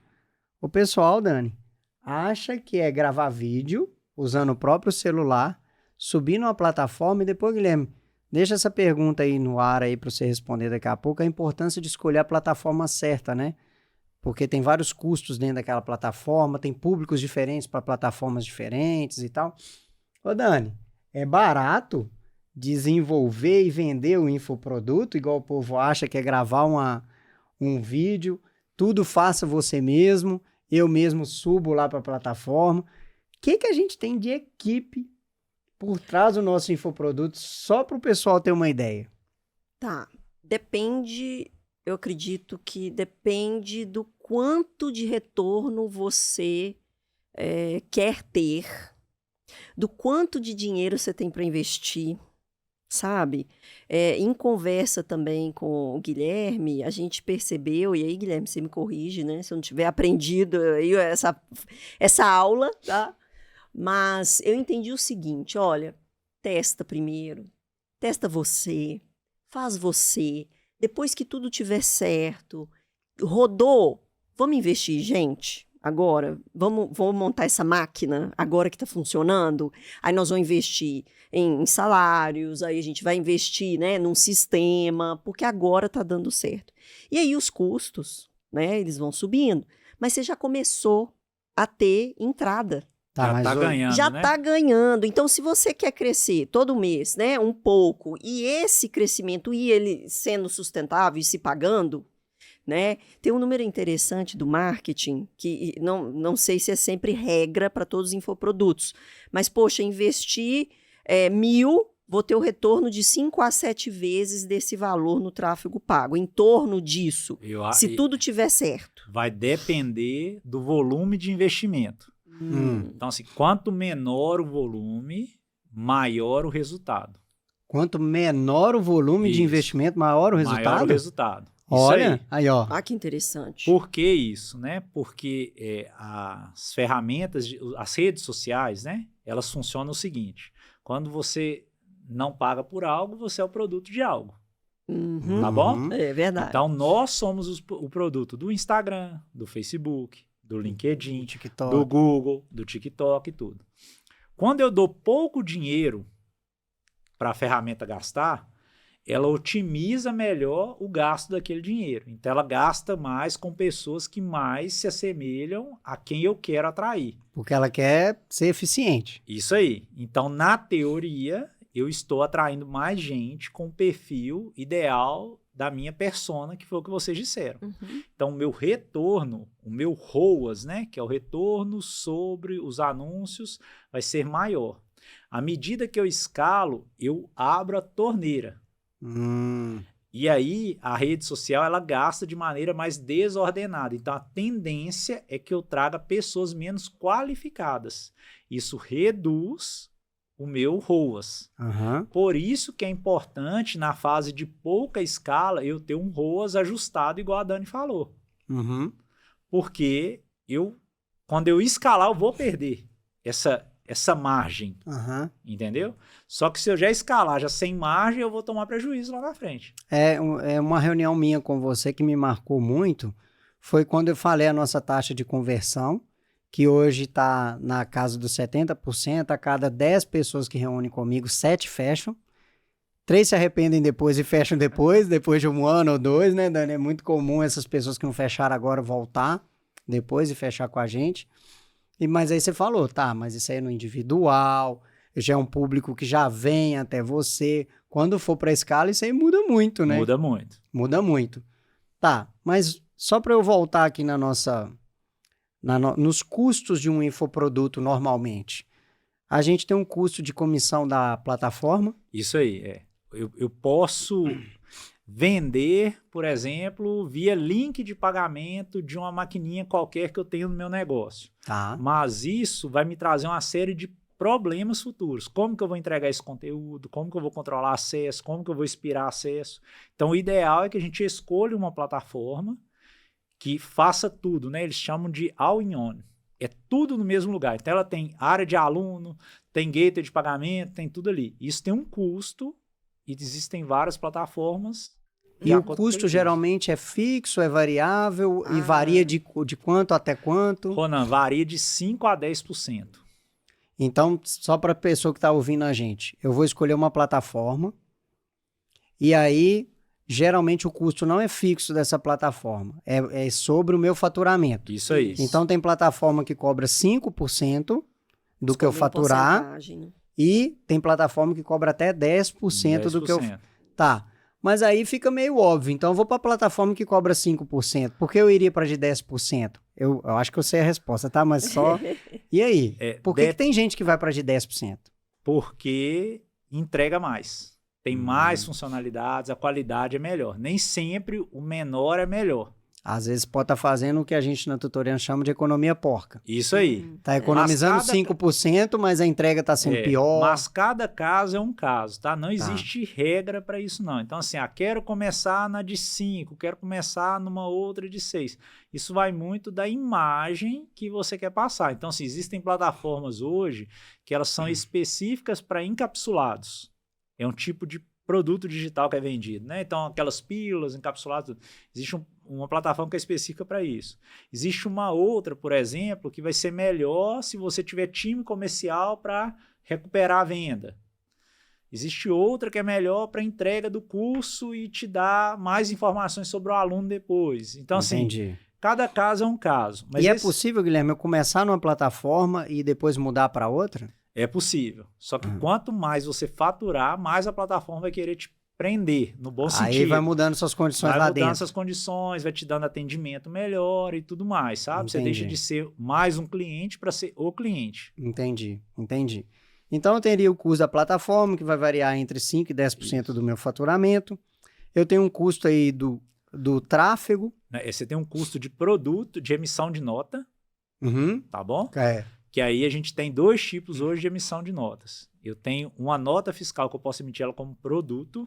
O pessoal, Dani, acha que é gravar vídeo usando o próprio celular, subir numa plataforma e depois, Guilherme, deixa essa pergunta aí no ar aí para você responder daqui a pouco, a importância de escolher a plataforma certa, né? Porque tem vários custos dentro daquela plataforma, tem públicos diferentes para plataformas diferentes e tal. Ô, Dani, é barato desenvolver e vender o infoproduto, igual o povo acha que é gravar um vídeo, tudo faça você mesmo, eu mesmo subo lá para a plataforma. O que a gente tem de equipe por trás do nosso infoproduto, só para o pessoal ter uma ideia? Tá, depende, eu acredito que depende do quanto de retorno você quer ter, do quanto de dinheiro você tem para investir, sabe? Em conversa também com o Guilherme, a gente percebeu, e aí, Guilherme, você me corrige, né? Se eu não tiver aprendido aí essa aula, tá? Mas eu entendi o seguinte, olha, testa primeiro, testa você, faz você, depois que tudo tiver certo, rodou, vamos investir, gente? Agora, vamos montar essa máquina agora que está funcionando, aí nós vamos investir em salários, aí a gente vai investir, né, num sistema, porque agora está dando certo. E aí os custos, né, eles vão subindo, mas você já começou a ter entrada. Já tá ganhando, já né? tá ganhando. Então, se você quer crescer todo mês, né, um pouco, e esse crescimento e ele sendo sustentável e se pagando, né? Tem um número interessante do marketing, que não sei se é sempre regra para todos os infoprodutos, mas, poxa, investir 1.000, vou ter o retorno de 5 a 7 vezes desse valor no tráfego pago, em torno disso, se tudo tiver certo. Vai depender do volume de investimento. Então, assim, quanto menor o volume, maior o resultado. Quanto menor o volume de investimento, maior o resultado? Maior o resultado. Olha, aí, ó. Ah, que interessante. Por que isso, né? Porque as ferramentas, as redes sociais, né? Elas funcionam o seguinte: quando você não paga por algo, você é o produto de algo. Tá bom? É verdade. Então, nós somos o produto do Instagram, do Facebook, do LinkedIn, do Google, do TikTok e tudo. Quando eu dou pouco dinheiro para a ferramenta gastar, ela otimiza melhor o gasto daquele dinheiro. Então, ela gasta mais com pessoas que mais se assemelham a quem eu quero atrair. Porque ela quer ser eficiente. Isso aí. Então, na teoria, eu estou atraindo mais gente com o perfil ideal da minha persona, que foi o que vocês disseram. Então, o meu retorno, o meu ROAS, né, que é o retorno sobre os anúncios, vai ser maior. À medida que eu escalo, eu abro a torneira. E aí, a rede social, ela gasta de maneira mais desordenada. Então, a tendência é que eu traga pessoas menos qualificadas. Isso reduz o meu ROAS. Por isso que é importante, na fase de pouca escala, eu ter um ROAS ajustado, igual a Dani falou. Porque quando eu escalar, eu vou perder essa margem, entendeu? Só que se eu já escalar, já sem margem, eu vou tomar prejuízo lá na frente. É uma reunião minha com você que me marcou muito, foi quando eu falei a nossa taxa de conversão, que hoje está na casa dos 70%, a cada 10 pessoas que reúnem comigo, 7 fecham, 3 se arrependem depois e fecham depois de um ano ou 2, né, Dani? É muito comum essas pessoas que não fecharam agora voltar depois e fechar com a gente. Mas aí você falou, tá, mas isso aí é no individual, já é um público que já vem até você. Quando for para a escala, isso aí muda muito, né? Muda muito. Muda muito. Tá, mas só para eu voltar aqui nos custos de um infoproduto normalmente, a gente tem um custo de comissão da plataforma? Isso aí, eu posso vender, por exemplo, via link de pagamento de uma maquininha qualquer que eu tenho no meu negócio. Tá. Mas isso vai me trazer uma série de problemas futuros. Como que eu vou entregar esse conteúdo? Como que eu vou controlar acesso? Como que eu vou expirar acesso? Então, o ideal é que a gente escolha uma plataforma que faça tudo, né? Eles chamam de all-in-one. É tudo no mesmo lugar. Então, ela tem área de aluno, tem gateway de pagamento, tem tudo ali. Isso tem um custo e existem várias plataformas. E o custo geralmente é fixo, é variável e varia de quanto até quanto? Ronan, varia de 5% a 10%. Então, só para a pessoa que está ouvindo a gente, eu vou escolher uma plataforma e aí, geralmente, o custo não é fixo dessa plataforma, é sobre o meu faturamento. Isso aí. Então, tem plataforma que cobra 5% do que eu faturar e tem plataforma que cobra até 10% do que eu... Tá. Mas aí fica meio óbvio. Então, eu vou para a plataforma que cobra 5%. Por que eu iria para de 10%? Eu acho que eu sei a resposta, tá? Mas só... E aí? Por que tem gente que vai para de 10%? Porque entrega mais. Tem mais funcionalidades, a qualidade é melhor. Nem sempre o menor é melhor. Às vezes pode estar fazendo o que a gente na tutorial chama de economia porca. Isso aí. Tá economizando 5%, mas a entrega está sendo pior. Mas cada caso é um caso, tá? Não existe regra para isso, não. Então, assim, quero começar na de 5, quero começar numa outra de 6. Isso vai muito da imagem que você quer passar. Então, assim, existem plataformas hoje que elas são específicas para encapsulados. É um tipo de produto digital que é vendido, né? Então, aquelas pílulas encapsuladas, existe uma plataforma que é específica para isso. Existe uma outra, por exemplo, que vai ser melhor se você tiver time comercial para recuperar a venda. Existe outra que é melhor para entrega do curso e te dar mais informações sobre o aluno depois. Então, assim, cada caso é um caso. Mas é possível, Guilherme, eu começar numa plataforma e depois mudar para outra? É possível. Só que quanto mais você faturar, mais a plataforma vai querer te prender, no bom sentido. Aí vai mudando suas condições lá dentro. Vai mudando suas condições, vai te dando atendimento melhor e tudo mais, sabe? Você deixa de ser mais um cliente para ser o cliente. Entendi. Então eu teria o custo da plataforma, que vai variar entre 5% e 10% do meu faturamento. Eu tenho um custo aí do tráfego. Você tem um custo de produto, de emissão de nota, tá bom? Que aí a gente tem 2 tipos hoje de emissão de notas. Eu tenho uma nota fiscal que eu posso emitir ela como produto,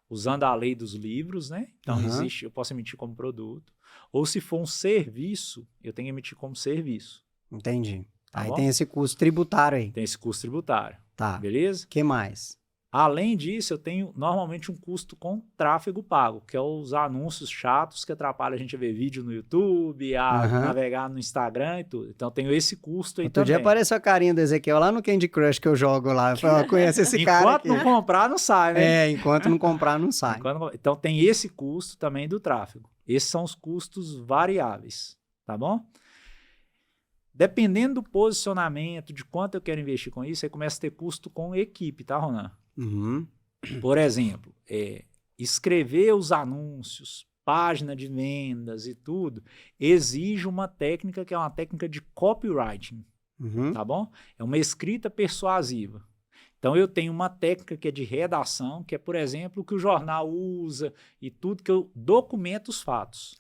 usando a lei dos livros, né? Então, eu posso emitir como produto. Ou se for um serviço, eu tenho que emitir como serviço. Entendi. Tá aí bom? Tem esse custo tributário aí. Tem esse custo tributário. Tá. Beleza? O que mais? Além disso, eu tenho normalmente um custo com tráfego pago, que é os anúncios chatos que atrapalham a gente a ver vídeo no YouTube, a navegar no Instagram e tudo. Então, eu tenho esse custo aí Outro dia apareceu a carinha do Ezequiel lá no Candy Crush que eu jogo lá. Eu falei, conhece esse cara Enquanto não comprar, não sai, né? Enquanto não comprar, não sai. Então, tem esse custo também do tráfego. Esses são os custos variáveis, tá bom? Dependendo do posicionamento, de quanto eu quero investir com isso, aí começa a ter custo com equipe, tá, Ronan? Por exemplo, escrever os anúncios, página de vendas e tudo, exige uma técnica que é uma técnica de copywriting, tá bom? É uma escrita persuasiva. Então, eu tenho uma técnica que é de redação, que é, por exemplo, o que o jornal usa e tudo, que eu documento os fatos.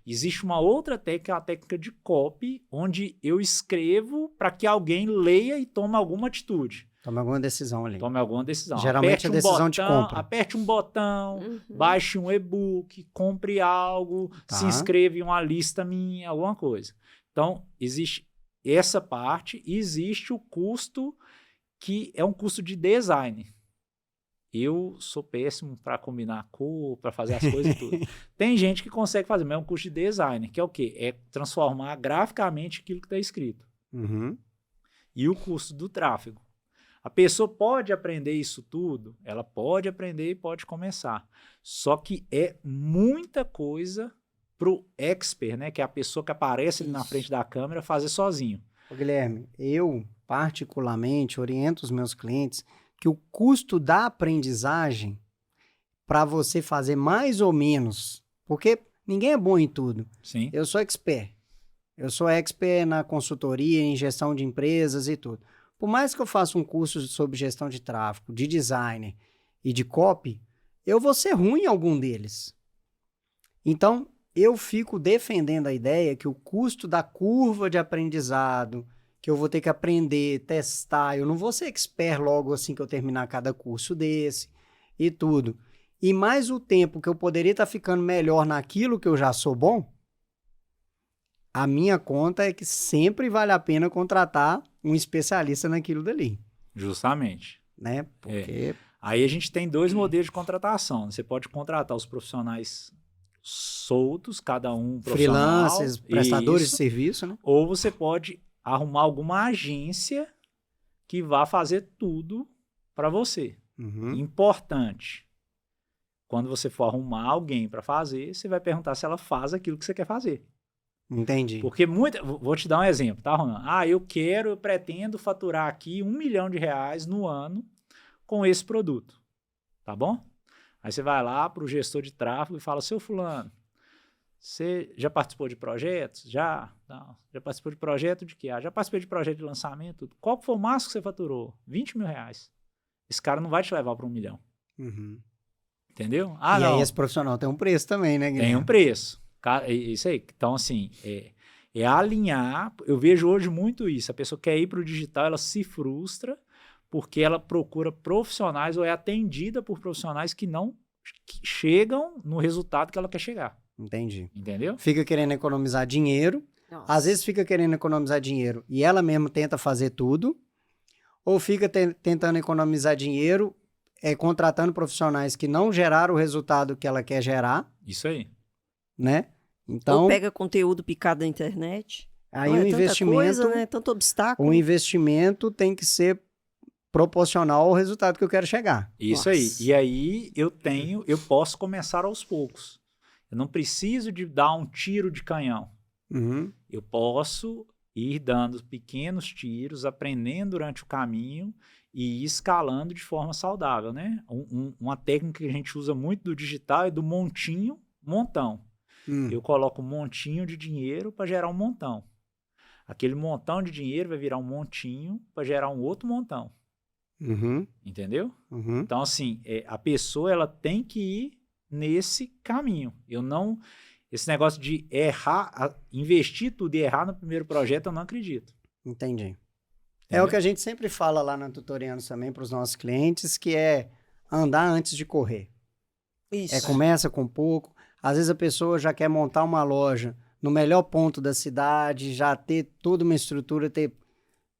Existe uma outra técnica, a técnica de copy, onde eu escrevo para que alguém leia e tome alguma atitude. Tome alguma decisão ali. Tome alguma decisão. Geralmente aperte é decisão de compra. Aperte um botão, baixe um e-book, compre algo, se inscreva em uma lista minha, alguma coisa. Então, existe essa parte e existe o custo que é um custo de design. Eu sou péssimo para combinar cor, para fazer as coisas e tudo. Tem gente que consegue fazer, mas é um custo de design, que é o quê? É transformar graficamente aquilo que está escrito. E o custo do tráfego. A pessoa pode aprender isso tudo, ela pode aprender e pode começar. Só que é muita coisa para o expert, né? Que é a pessoa que aparece ali na frente da câmera, fazer sozinho. Ô, Guilherme, eu particularmente oriento os meus clientes que o custo da aprendizagem para você fazer mais ou menos, porque ninguém é bom em tudo. Sim. Eu sou expert. Eu sou expert na consultoria, em gestão de empresas e tudo. Por mais que eu faça um curso sobre gestão de tráfego, de designer e de copy, eu vou ser ruim em algum deles. Então, eu fico defendendo a ideia que o custo da curva de aprendizado, que eu vou ter que aprender, testar, eu não vou ser expert logo assim que eu terminar cada curso desse e tudo. E mais o tempo que eu poderia estar ficando melhor naquilo que eu já sou bom, a minha conta é que sempre vale a pena contratar um especialista naquilo dali. Justamente. Né? Porque... Aí a gente tem dois modelos de contratação. Você pode contratar os profissionais soltos, cada um profissional. Freelancers, prestadores de serviço, né? Ou você pode arrumar alguma agência que vá fazer tudo para você. Importante. Quando você for arrumar alguém para fazer, você vai perguntar se ela faz aquilo que você quer fazer. Entendi. Porque vou te dar um exemplo, tá, Ronan? Eu pretendo faturar aqui R$1 milhão no ano com esse produto, tá bom? Aí você vai lá para o gestor de tráfego e fala, seu fulano, você já participou de projetos? Já? Não. Já participou de projeto de quê? Já participei de projeto de lançamento. Qual foi o máximo que você faturou? R$20 mil. Esse cara não vai te levar para R$1 milhão. Entendeu? E aí esse profissional tem um preço também, né, Guilherme? Tem um preço. Isso aí. Então, assim, é alinhar. Eu vejo hoje muito isso. A pessoa quer ir para o digital, ela se frustra porque ela procura profissionais ou é atendida por profissionais que não chegam no resultado que ela quer chegar. Entendi. Entendeu? Fica querendo economizar dinheiro. Nossa. Às vezes fica querendo economizar dinheiro e ela mesma tenta fazer tudo. Ou fica tentando economizar dinheiro contratando profissionais que não geraram o resultado que ela quer gerar. Isso aí. Né? Então, ou pega conteúdo picado da internet. Aí o investimento, coisa, né? Tanto obstáculo. O investimento tem que ser proporcional ao resultado que eu quero chegar. Isso aí. E aí eu posso começar aos poucos. Eu não preciso de dar um tiro de canhão. Eu posso ir dando pequenos tiros, aprendendo durante o caminho e ir escalando de forma saudável, né? Uma técnica que a gente usa muito do digital é do montinho, montão. Eu coloco um montinho de dinheiro para gerar um montão. Aquele montão de dinheiro vai virar um montinho para gerar um outro montão. Entendeu? Então, assim, a pessoa ela tem que ir nesse caminho. Esse negócio de errar, investir tudo e errar no primeiro projeto, eu não acredito. Entendi. Entendeu? É o que a gente sempre fala lá na Tutorianos também para os nossos clientes, que é andar antes de correr. Isso. Começa com pouco. Às vezes a pessoa já quer montar uma loja no melhor ponto da cidade, já ter toda uma estrutura, ter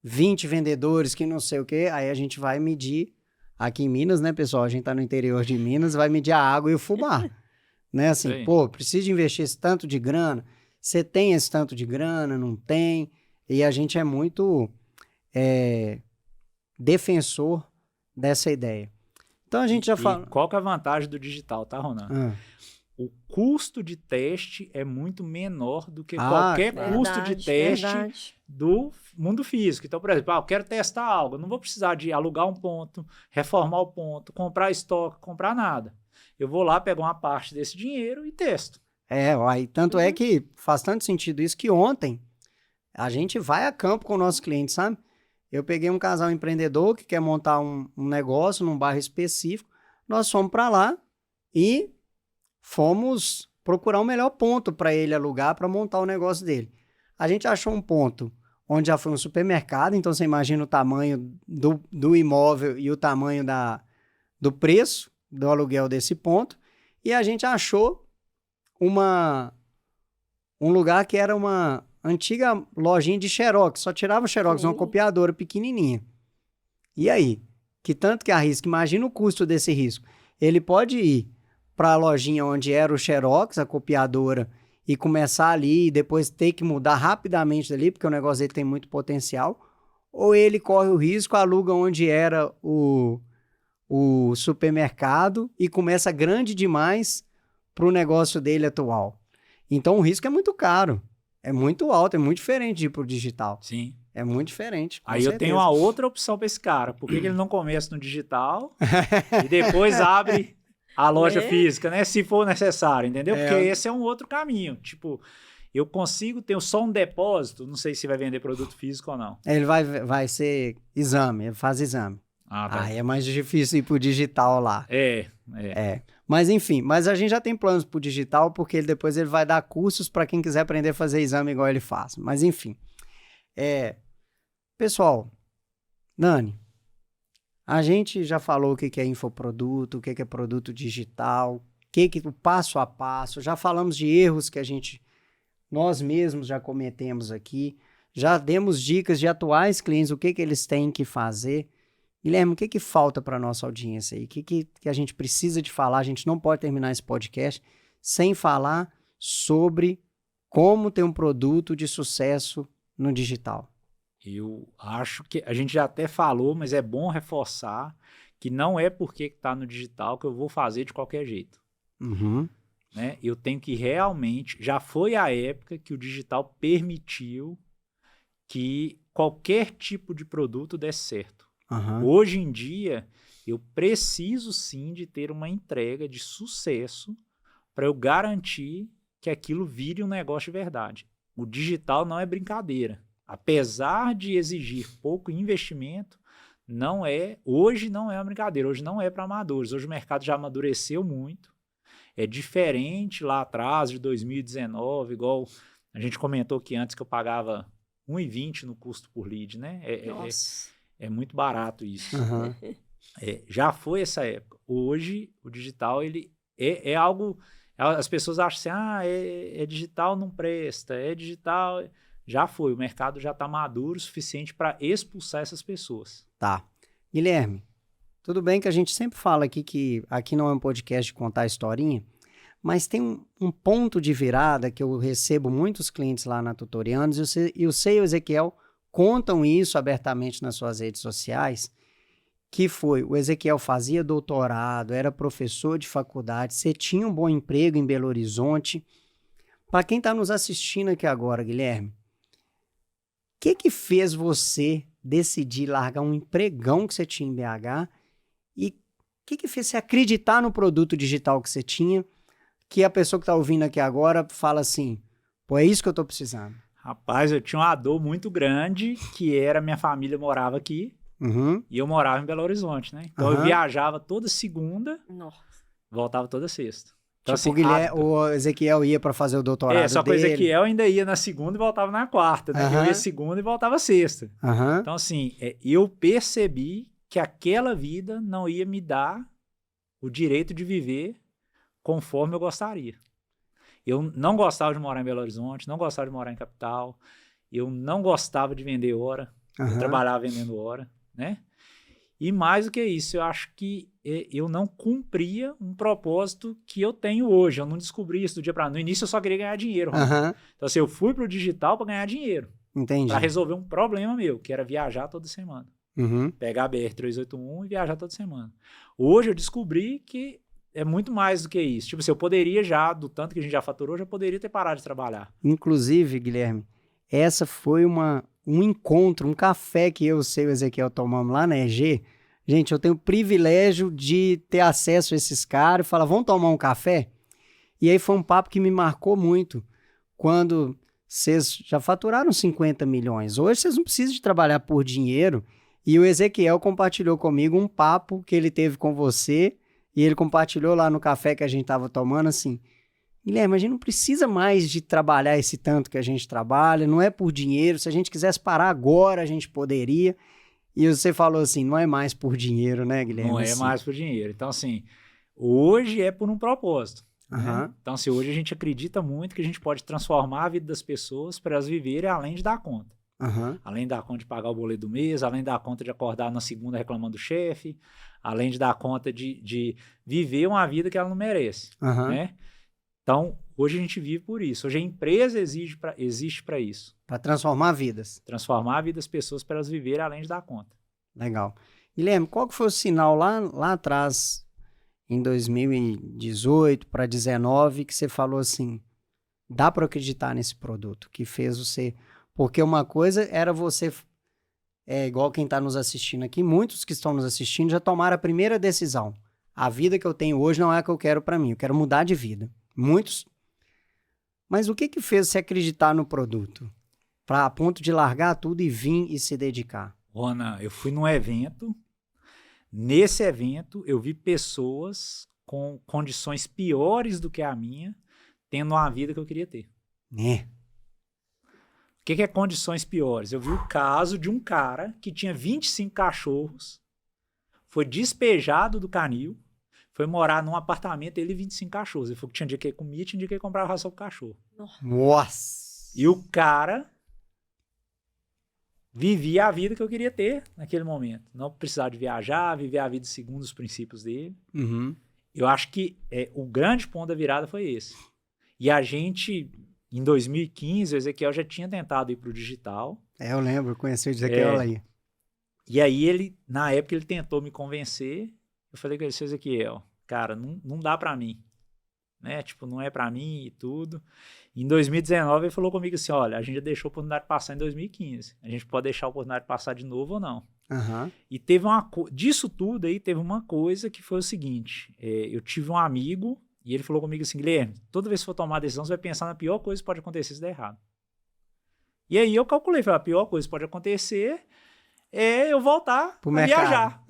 20 vendedores que não sei o quê, aí a gente vai medir aqui em Minas, né, pessoal? A gente tá no interior de Minas, vai medir a água e o fubá. Né, assim, Sim. pô, precisa investir esse tanto de grana. Você tem esse tanto de grana, não tem? E a gente é muito defensor dessa ideia. Então a gente já fala... Qual que é a vantagem do digital, tá, Ronan? O custo de teste é muito menor do que qualquer custo de teste do mundo físico. Então, por exemplo, eu quero testar algo, eu não vou precisar de alugar um ponto, reformar o ponto, comprar estoque, comprar nada. Eu vou lá, pego uma parte desse dinheiro e testo. Tanto é que faz tanto sentido isso que ontem a gente vai a campo com o nosso cliente, sabe? Eu peguei um casal empreendedor que quer montar um negócio num bairro específico, nós fomos para lá e fomos procurar o melhor ponto para ele alugar para montar o negócio dele. A gente achou um ponto onde já foi um supermercado, então você imagina o tamanho do imóvel e o tamanho do preço do aluguel desse ponto, e a gente achou um lugar que era uma antiga lojinha de xerox, só tirava xerox, uma copiadora pequenininha. E aí? Que tanto que arrisca, imagina o custo desse risco. Ele pode ir para a lojinha onde era o xerox, a copiadora, e começar ali e depois ter que mudar rapidamente dali, porque o negócio dele tem muito potencial, ou ele corre o risco, aluga onde era o supermercado e começa grande demais para o negócio dele atual. Então o risco é muito caro, é muito alto, é muito diferente de ir para o digital. Sim. É muito diferente. Aí certeza. Eu tenho uma outra opção para esse cara. Por que ele não começa no digital e depois abre a loja física, né? Se for necessário, entendeu? Porque esse é um outro caminho. Tipo, eu consigo ter só um depósito, não sei se vai vender produto físico ou não. Ele vai ser exame, ele faz exame. Tá. É mais difícil ir pro digital lá. Mas enfim, mas a gente já tem planos pro digital, porque depois ele vai dar cursos para quem quiser aprender a fazer exame igual ele faz. Mas enfim. Pessoal, Nani, a gente já falou o que é infoproduto, o que é produto digital, o passo a passo, já falamos de erros que nós mesmos já cometemos aqui, já demos dicas de atuais clientes, o que eles têm que fazer. Guilherme, o que falta para a nossa audiência aí? O que a gente precisa de falar? A gente não pode terminar esse podcast sem falar sobre como ter um produto de sucesso no digital. Eu acho que a gente já até falou, mas é bom reforçar que não é porque está no digital que eu vou fazer de qualquer jeito. Né? Eu tenho que realmente... Já foi a época que o digital permitiu que qualquer tipo de produto desse certo. Hoje em dia, eu preciso sim de ter uma entrega de sucesso para eu garantir que aquilo vire um negócio de verdade. O digital não é brincadeira. Apesar de exigir pouco investimento, hoje não é uma brincadeira, hoje não é para amadores. Hoje o mercado já amadureceu muito. É diferente lá atrás, de 2019, igual a gente comentou aqui antes que eu pagava R$1,20 no custo por lead, né? É muito barato isso. Já foi essa época. Hoje, o digital ele é algo... As pessoas acham assim, é digital, não presta, é digital... Já foi, o mercado já está maduro o suficiente para expulsar essas pessoas. Tá. Guilherme, tudo bem que a gente sempre fala aqui que aqui não é um podcast de contar historinha, mas tem um ponto de virada que eu recebo muitos clientes lá na Tutorianos e o Sei e o Ezequiel contam isso abertamente nas suas redes sociais, que foi, o Ezequiel fazia doutorado, era professor de faculdade, você tinha um bom emprego em Belo Horizonte. Para quem está nos assistindo aqui agora, Guilherme, o que fez você decidir largar um empregão que você tinha em BH e o que fez você acreditar no produto digital que você tinha, que a pessoa que está ouvindo aqui agora fala assim, pô, é isso que eu estou precisando? Rapaz, eu tinha uma dor muito grande, que era minha família morava aqui e eu morava em Belo Horizonte, né? Então eu viajava toda segunda, voltava toda sexta. Então, tipo, assim, o Ezequiel ia para fazer o doutorado só que dele. o Ezequiel ainda ia na segunda e voltava na quarta, né? Eu ia segunda e voltava sexta. Então, assim, eu percebi que aquela vida não ia me dar o direito de viver conforme eu gostaria. Eu não gostava de morar em Belo Horizonte, não gostava de morar em capital, eu não gostava de vender hora, eu trabalhava vendendo hora, né? E mais do que isso, eu acho que eu não cumpria um propósito que eu tenho hoje. Eu não descobri isso do dia para no início eu só queria ganhar dinheiro. Então assim, eu fui pro digital para ganhar dinheiro. Entendi. Para resolver um problema meu, que era viajar toda semana. Uhum. Pegar a BR-381 e viajar toda semana. Hoje eu descobri que é muito mais do que isso. Tipo assim, eu poderia já, do tanto que a gente já faturou, já poderia ter parado de trabalhar. Inclusive, Guilherme, essa foi um encontro, um café que eu e o Ezequiel tomamos lá na EG. Gente, eu tenho o privilégio de ter acesso a esses caras e falar, vamos tomar um café? E aí foi um papo que me marcou muito. Quando vocês já faturaram 50 milhões, hoje vocês não precisam de trabalhar por dinheiro. E o Ezequiel compartilhou comigo um papo que ele teve com você e ele compartilhou lá no café que a gente estava tomando assim, Guilherme, a gente não precisa mais de trabalhar esse tanto que a gente trabalha, não é por dinheiro, se a gente quisesse parar agora a gente poderia. E você falou assim, não é mais por dinheiro, né, Guilherme? Não é mais por dinheiro. Então assim, hoje é por um propósito. Né? Então assim, hoje a gente acredita muito que a gente pode transformar a vida das pessoas para elas viverem além de dar conta. Além de dar conta de pagar o boleto do mês, além de dar conta de acordar na segunda reclamando do chefe, além de dar conta de viver uma vida que ela não merece, né? Então, hoje a gente vive por isso. Hoje a empresa existe para isso. Para transformar vidas. Transformar a vida das pessoas para elas viverem além de dar conta. Legal. Guilherme, qual que foi o sinal lá atrás, em 2018 para 2019, que você falou assim, dá para acreditar nesse produto, que fez você... Porque uma coisa era você, igual quem está nos assistindo aqui, muitos que estão nos assistindo já tomaram a primeira decisão. A vida que eu tenho hoje não é a que eu quero para mim, eu quero mudar de vida. Muitos. Mas o que fez você acreditar no produto? A ponto de largar tudo e vir e se dedicar? Rona, eu fui num evento. Nesse evento, eu vi pessoas com condições piores do que a minha, tendo uma vida que eu queria ter. O que é condições piores? Eu vi o caso de um cara que tinha 25 cachorros, foi despejado do canil, foi morar num apartamento, ele e 25 cachorros. Ele falou que tinha dia que ele comia, tinha dia que ele comprava ração pro cachorro. Nossa! E o cara vivia a vida que eu queria ter naquele momento. Não precisar de viajar, viver a vida segundo os princípios dele. Eu acho que o grande ponto da virada foi esse. E a gente... Em 2015, o Ezequiel já tinha tentado ir para o digital. Eu lembro, eu conheci o Ezequiel aí. E aí, na época, ele tentou me convencer. Eu falei com ele, Ezequiel, cara, não dá para mim. Né? Tipo, não é para mim e tudo. Em 2019, ele falou comigo assim, olha, a gente já deixou a oportunidade passar em 2015. A gente pode deixar a oportunidade passar de novo ou não. E teve disso tudo aí, teve uma coisa que foi o seguinte. Eu tive um amigo... E ele falou comigo assim, Guilherme, toda vez que for tomar a decisão, você vai pensar na pior coisa que pode acontecer se der errado. E aí eu calculei, falei, a pior coisa que pode acontecer é eu voltar a viajar.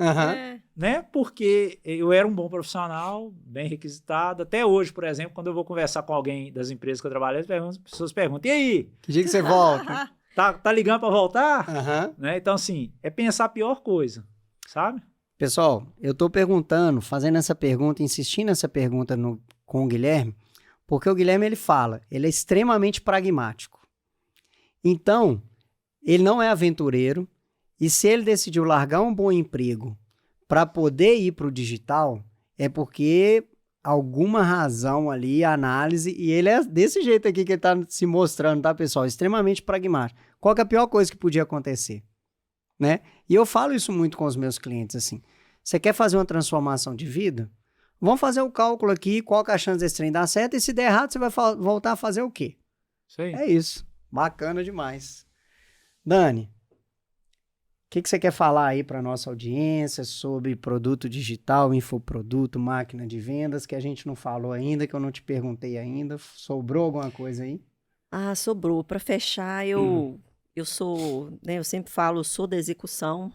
Né? Porque eu era um bom profissional, bem requisitado. Até hoje, por exemplo, quando eu vou conversar com alguém das empresas que eu trabalhei, as pessoas perguntam, e aí? Que dia que você volta? Tá ligando para voltar? Né? Então, assim, é pensar a pior coisa, sabe? Pessoal, eu estou perguntando, fazendo essa pergunta, insistindo nessa pergunta com o Guilherme, porque o Guilherme ele é extremamente pragmático. Então, ele não é aventureiro, e se ele decidiu largar um bom emprego para poder ir para o digital, é porque alguma razão ali, análise, e ele é desse jeito aqui que ele está se mostrando, tá, pessoal? Extremamente pragmático. Qual que é a pior coisa que podia acontecer? Né? E eu falo isso muito com os meus clientes, assim, você quer fazer uma transformação de vida? Vamos fazer o cálculo aqui, qual que é a chance desse trem dar certo, e se der errado, você vai voltar a fazer o quê? Isso aí. É isso, bacana demais. Dani, o que você quer falar aí para nossa audiência sobre produto digital, infoproduto, máquina de vendas, que a gente não falou ainda, que eu não te perguntei ainda, sobrou alguma coisa aí? Sobrou. Para fechar, eu sou, né, eu sempre falo, eu sou da execução,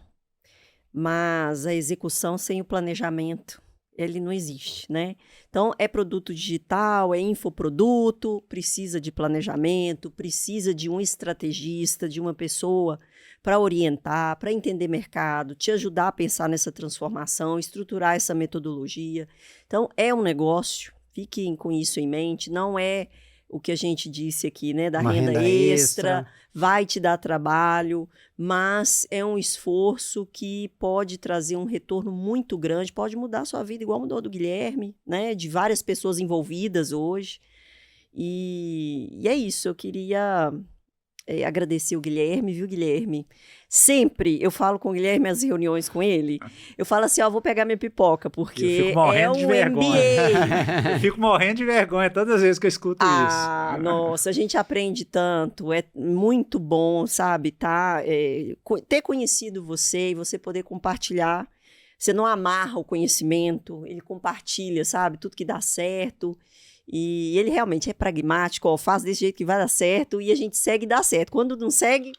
mas a execução sem o planejamento, ele não existe, né? Então, é produto digital, é infoproduto, precisa de planejamento, precisa de um estrategista, de uma pessoa para orientar, para entender mercado, te ajudar a pensar nessa transformação, estruturar essa metodologia. Então, é um negócio, fiquem com isso em mente, não é o que a gente disse aqui, né, da Uma renda extra, vai te dar trabalho, mas é um esforço que pode trazer um retorno muito grande, pode mudar a sua vida, igual mudou do Guilherme, né, de várias pessoas envolvidas hoje. E é isso, eu queria agradecer o Guilherme, viu, Guilherme? Sempre eu falo com o Guilherme as reuniões com ele, eu falo assim, ó, vou pegar minha pipoca, porque é um MBA. Eu fico morrendo de vergonha todas as vezes que eu escuto isso. Nossa, a gente aprende tanto, é muito bom, sabe, tá? Ter conhecido você e você poder compartilhar, você não amarra o conhecimento, ele compartilha, sabe, tudo que dá certo. E ele realmente é pragmático, ó, faz desse jeito que vai dar certo e a gente segue e dá certo. Quando não segue,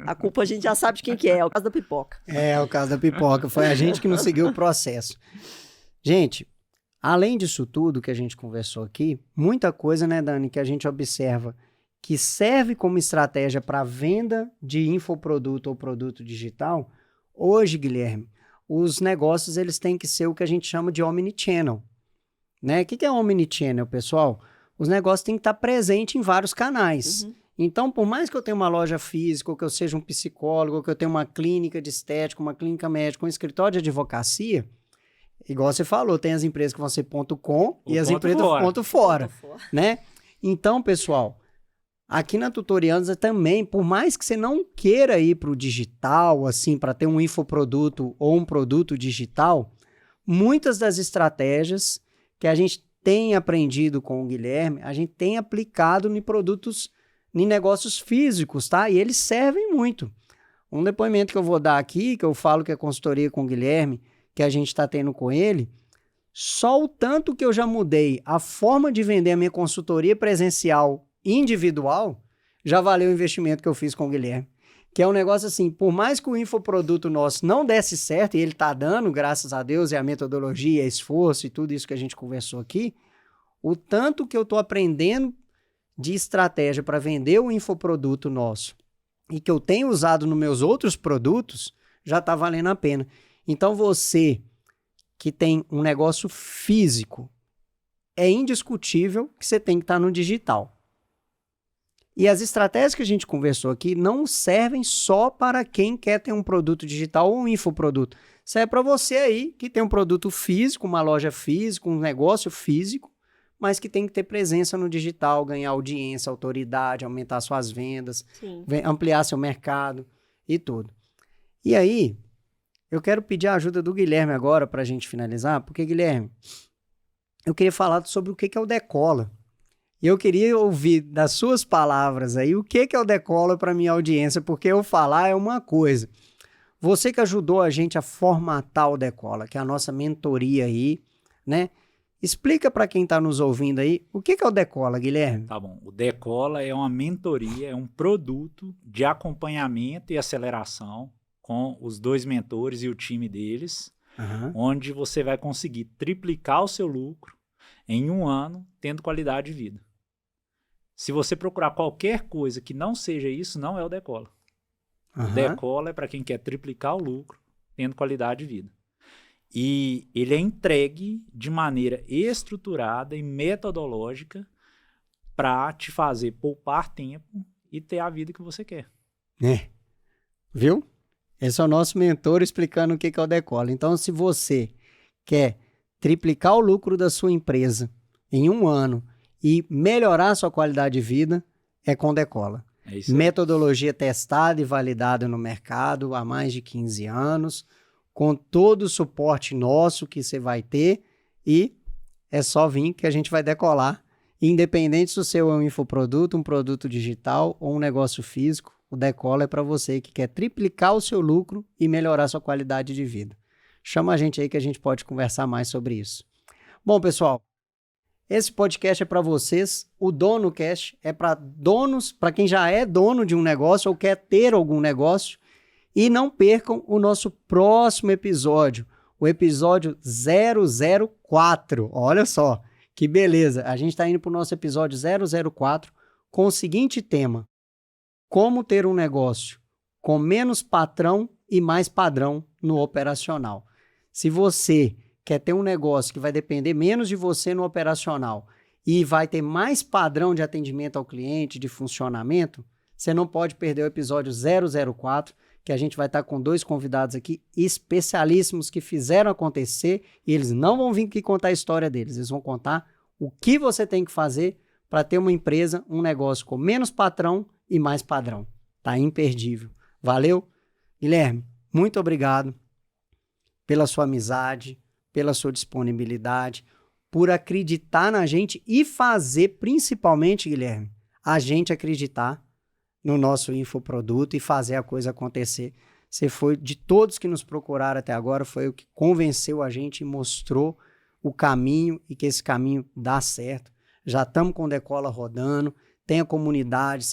a culpa a gente já sabe de quem que é o caso da pipoca. É o caso da pipoca, foi a gente que não seguiu o processo. Gente, além disso tudo que a gente conversou aqui, muita coisa, né, Dani, que a gente observa que serve como estratégia para venda de infoproduto ou produto digital, hoje, Guilherme, os negócios eles têm que ser o que a gente chama de omnichannel. Né? O que é omnichannel, pessoal? Os negócios têm que estar presentes em vários canais. Uhum. Então, por mais que eu tenha uma loja física, ou que eu seja um psicólogo, ou que eu tenha uma clínica de estética, uma clínica médica, um escritório de advocacia, igual você falou, tem as empresas que vão ser .com e as empresas ponto fora, né? Então, pessoal, aqui na Tutorianos também, por mais que você não queira ir para o digital, assim, para ter um infoproduto ou um produto digital, muitas das estratégias que a gente tem aprendido com o Guilherme, a gente tem aplicado em produtos, em negócios físicos, tá? E eles servem muito. Um depoimento que eu vou dar aqui, que eu falo que é consultoria com o Guilherme, que a gente está tendo com ele, só o tanto que eu já mudei a forma de vender a minha consultoria presencial individual, já valeu o investimento que eu fiz com o Guilherme. Que é um negócio assim, por mais que o infoproduto nosso não desse certo, e ele tá dando, graças a Deus, é a metodologia, é esforço e tudo isso que a gente conversou aqui, o tanto que eu tô aprendendo de estratégia para vender o infoproduto nosso e que eu tenho usado nos meus outros produtos, já tá valendo a pena. Então você que tem um negócio físico, é indiscutível que você tem que estar no digital. E as estratégias que a gente conversou aqui não servem só para quem quer ter um produto digital ou um infoproduto. Serve para você aí que tem um produto físico, uma loja física, um negócio físico, mas que tem que ter presença no digital, ganhar audiência, autoridade, aumentar suas vendas, ampliar seu mercado e tudo. E aí, eu quero pedir a ajuda do Guilherme agora para a gente finalizar, porque, Guilherme, eu queria falar sobre o que é o Decola. E eu queria ouvir das suas palavras aí o que é o Decola para minha audiência, porque eu falar é uma coisa. Você que ajudou a gente a formatar o Decola, que é a nossa mentoria aí, né? Explica para quem está nos ouvindo aí o que é o Decola, Guilherme. Tá bom. O Decola é uma mentoria, é um produto de acompanhamento e aceleração com os dois mentores e o time deles, onde você vai conseguir triplicar o seu lucro em 1 ano, tendo qualidade de vida. Se você procurar qualquer coisa que não seja isso, não é o Decola. O Decola é para quem quer triplicar o lucro, tendo qualidade de vida. E ele é entregue de maneira estruturada e metodológica para te fazer poupar tempo e ter a vida que você quer. Viu? Esse é o nosso mentor explicando o que é o Decola. Então, se você quer triplicar o lucro da sua empresa em 1 ano e melhorar a sua qualidade de vida, é com Decola. É isso aí. Metodologia testada e validada no mercado há mais de 15 anos, com todo o suporte nosso que você vai ter, e é só vir que a gente vai decolar. Independente se o seu é um infoproduto, um produto digital ou um negócio físico, o Decola é para você que quer triplicar o seu lucro e melhorar a sua qualidade de vida. Chama a gente aí que a gente pode conversar mais sobre isso. Bom, pessoal, esse podcast é para vocês, o DonoCast é para donos, para quem já é dono de um negócio ou quer ter algum negócio. E não percam o nosso próximo episódio, o episódio 004. Olha só, que beleza. A gente está indo para o nosso episódio 004 com o seguinte tema: como ter um negócio com menos patrão e mais padrão no operacional. Se você quer ter um negócio que vai depender menos de você no operacional e vai ter mais padrão de atendimento ao cliente, de funcionamento, você não pode perder o episódio 004, que a gente vai estar com 2 convidados aqui especialíssimos que fizeram acontecer e eles não vão vir aqui contar a história deles, eles vão contar o que você tem que fazer para ter uma empresa, um negócio com menos patrão e mais padrão. Tá imperdível. Valeu? Guilherme, muito obrigado pela sua amizade, pela sua disponibilidade, por acreditar na gente e fazer, principalmente, Guilherme, a gente acreditar no nosso infoproduto e fazer a coisa acontecer. Você foi, de todos que nos procuraram até agora, foi o que convenceu a gente e mostrou o caminho e que esse caminho dá certo. Já estamos com o Decola rodando, tem a comunidade,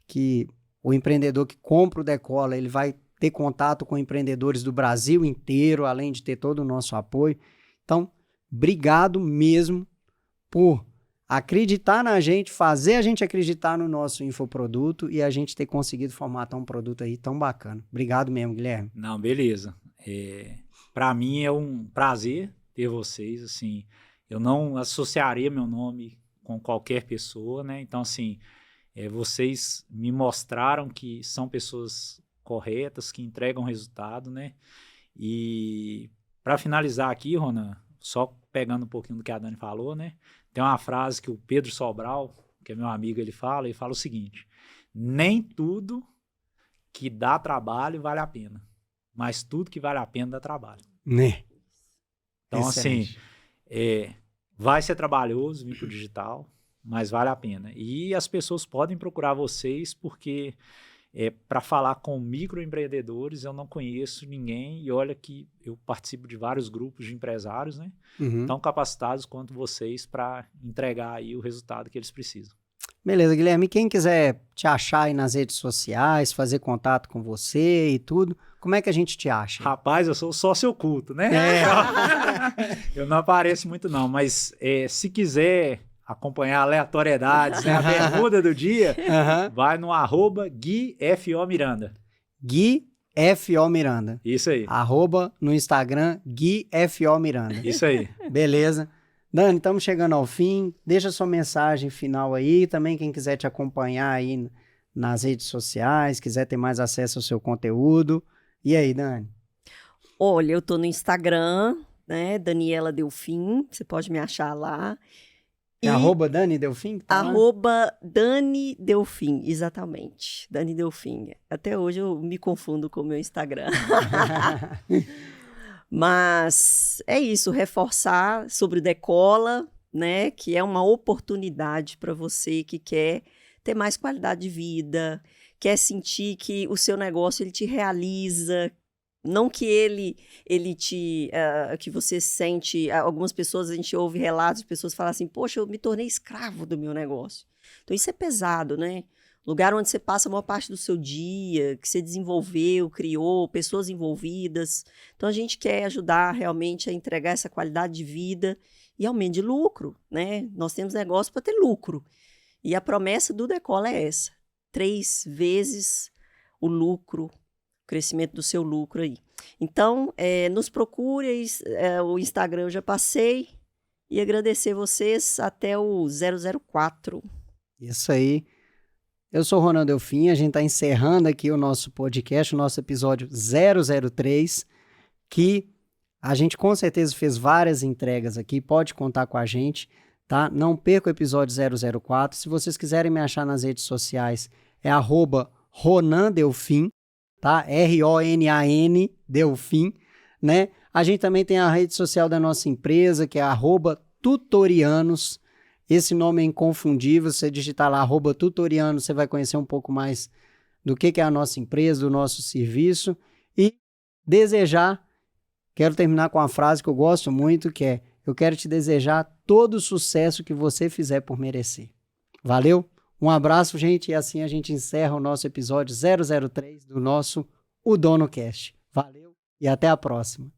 que o empreendedor que compra o Decola, ele vai ter contato com empreendedores do Brasil inteiro, além de ter todo o nosso apoio. Então, obrigado mesmo por acreditar na gente, fazer a gente acreditar no nosso infoproduto e a gente ter conseguido formatar um produto aí tão bacana. Obrigado mesmo, Guilherme. Não, beleza. Para mim é um prazer ter vocês, assim, eu não associaria meu nome com qualquer pessoa, né? Então, assim, vocês me mostraram que são pessoas corretas, que entregam resultado, né? E para finalizar aqui, Ronan, só pegando um pouquinho do que a Dani falou, né? Tem uma frase que o Pedro Sobral, que é meu amigo, ele fala o seguinte: nem tudo que dá trabalho vale a pena, mas tudo que vale a pena dá trabalho. Né? Então, Excelente. assim, vai ser trabalhoso vir pro digital, mas vale a pena. E as pessoas podem procurar vocês porque para falar com microempreendedores eu não conheço ninguém e olha que eu participo de vários grupos de empresários, né? Uhum. Tão capacitados quanto vocês para entregar aí o resultado que eles precisam. Beleza, Guilherme. Quem quiser te achar aí nas redes sociais, fazer contato com você e tudo, como é que a gente te acha? Rapaz, eu sou sócio oculto, né? Eu não apareço muito não, mas se quiser acompanhar aleatoriedades, né? A bermuda do dia, vai no @GuiFOMiranda. Gui F.O. Miranda. Isso aí. No Instagram, Gui F.O. Miranda. Isso aí. Beleza. Dani, estamos chegando ao fim. Deixa sua mensagem final aí. Também quem quiser te acompanhar aí nas redes sociais, quiser ter mais acesso ao seu conteúdo. E aí, Dani? Olha, eu tô no Instagram, né? Daniela Delfim. Você pode me achar lá. @Dani Delfim? Tá @Dani Delfim, exatamente. Dani Delfim. Até hoje eu me confundo com o meu Instagram. Mas é isso, reforçar sobre o Decola, né? Que é uma oportunidade para você que quer ter mais qualidade de vida, quer sentir que o seu negócio ele te realiza. Não que ele te... que você sente... algumas pessoas, a gente ouve relatos de pessoas falam assim, poxa, eu me tornei escravo do meu negócio. Então, isso é pesado, né? Lugar onde você passa a maior parte do seu dia, que você desenvolveu, criou, pessoas envolvidas. Então, a gente quer ajudar realmente a entregar essa qualidade de vida e aumento de lucro, né? Nós temos negócio para ter lucro. E a promessa do Decola é essa. 3 vezes o lucro, crescimento do seu lucro aí. Então, nos procure, o Instagram eu já passei, e agradecer vocês até o 004. Isso aí. Eu sou o Ronan Delfim, a gente está encerrando aqui o nosso podcast, o nosso episódio 003, que a gente com certeza fez várias entregas aqui, pode contar com a gente, tá? Não perca o episódio 004. Se vocês quiserem me achar nas redes sociais, é @RonanDelfim, tá? RONAN Delfim, né? A gente também tem a rede social da nossa empresa, que é @Tutorianos. Esse nome é inconfundível, você digitar lá @Tutorianos, você vai conhecer um pouco mais do que é a nossa empresa, do nosso serviço. E quero terminar com uma frase que eu gosto muito, que é: eu quero te desejar todo o sucesso que você fizer por merecer. Valeu? Um abraço, gente, e assim a gente encerra o nosso episódio 003 do nosso O Dono Cast. Valeu e até a próxima.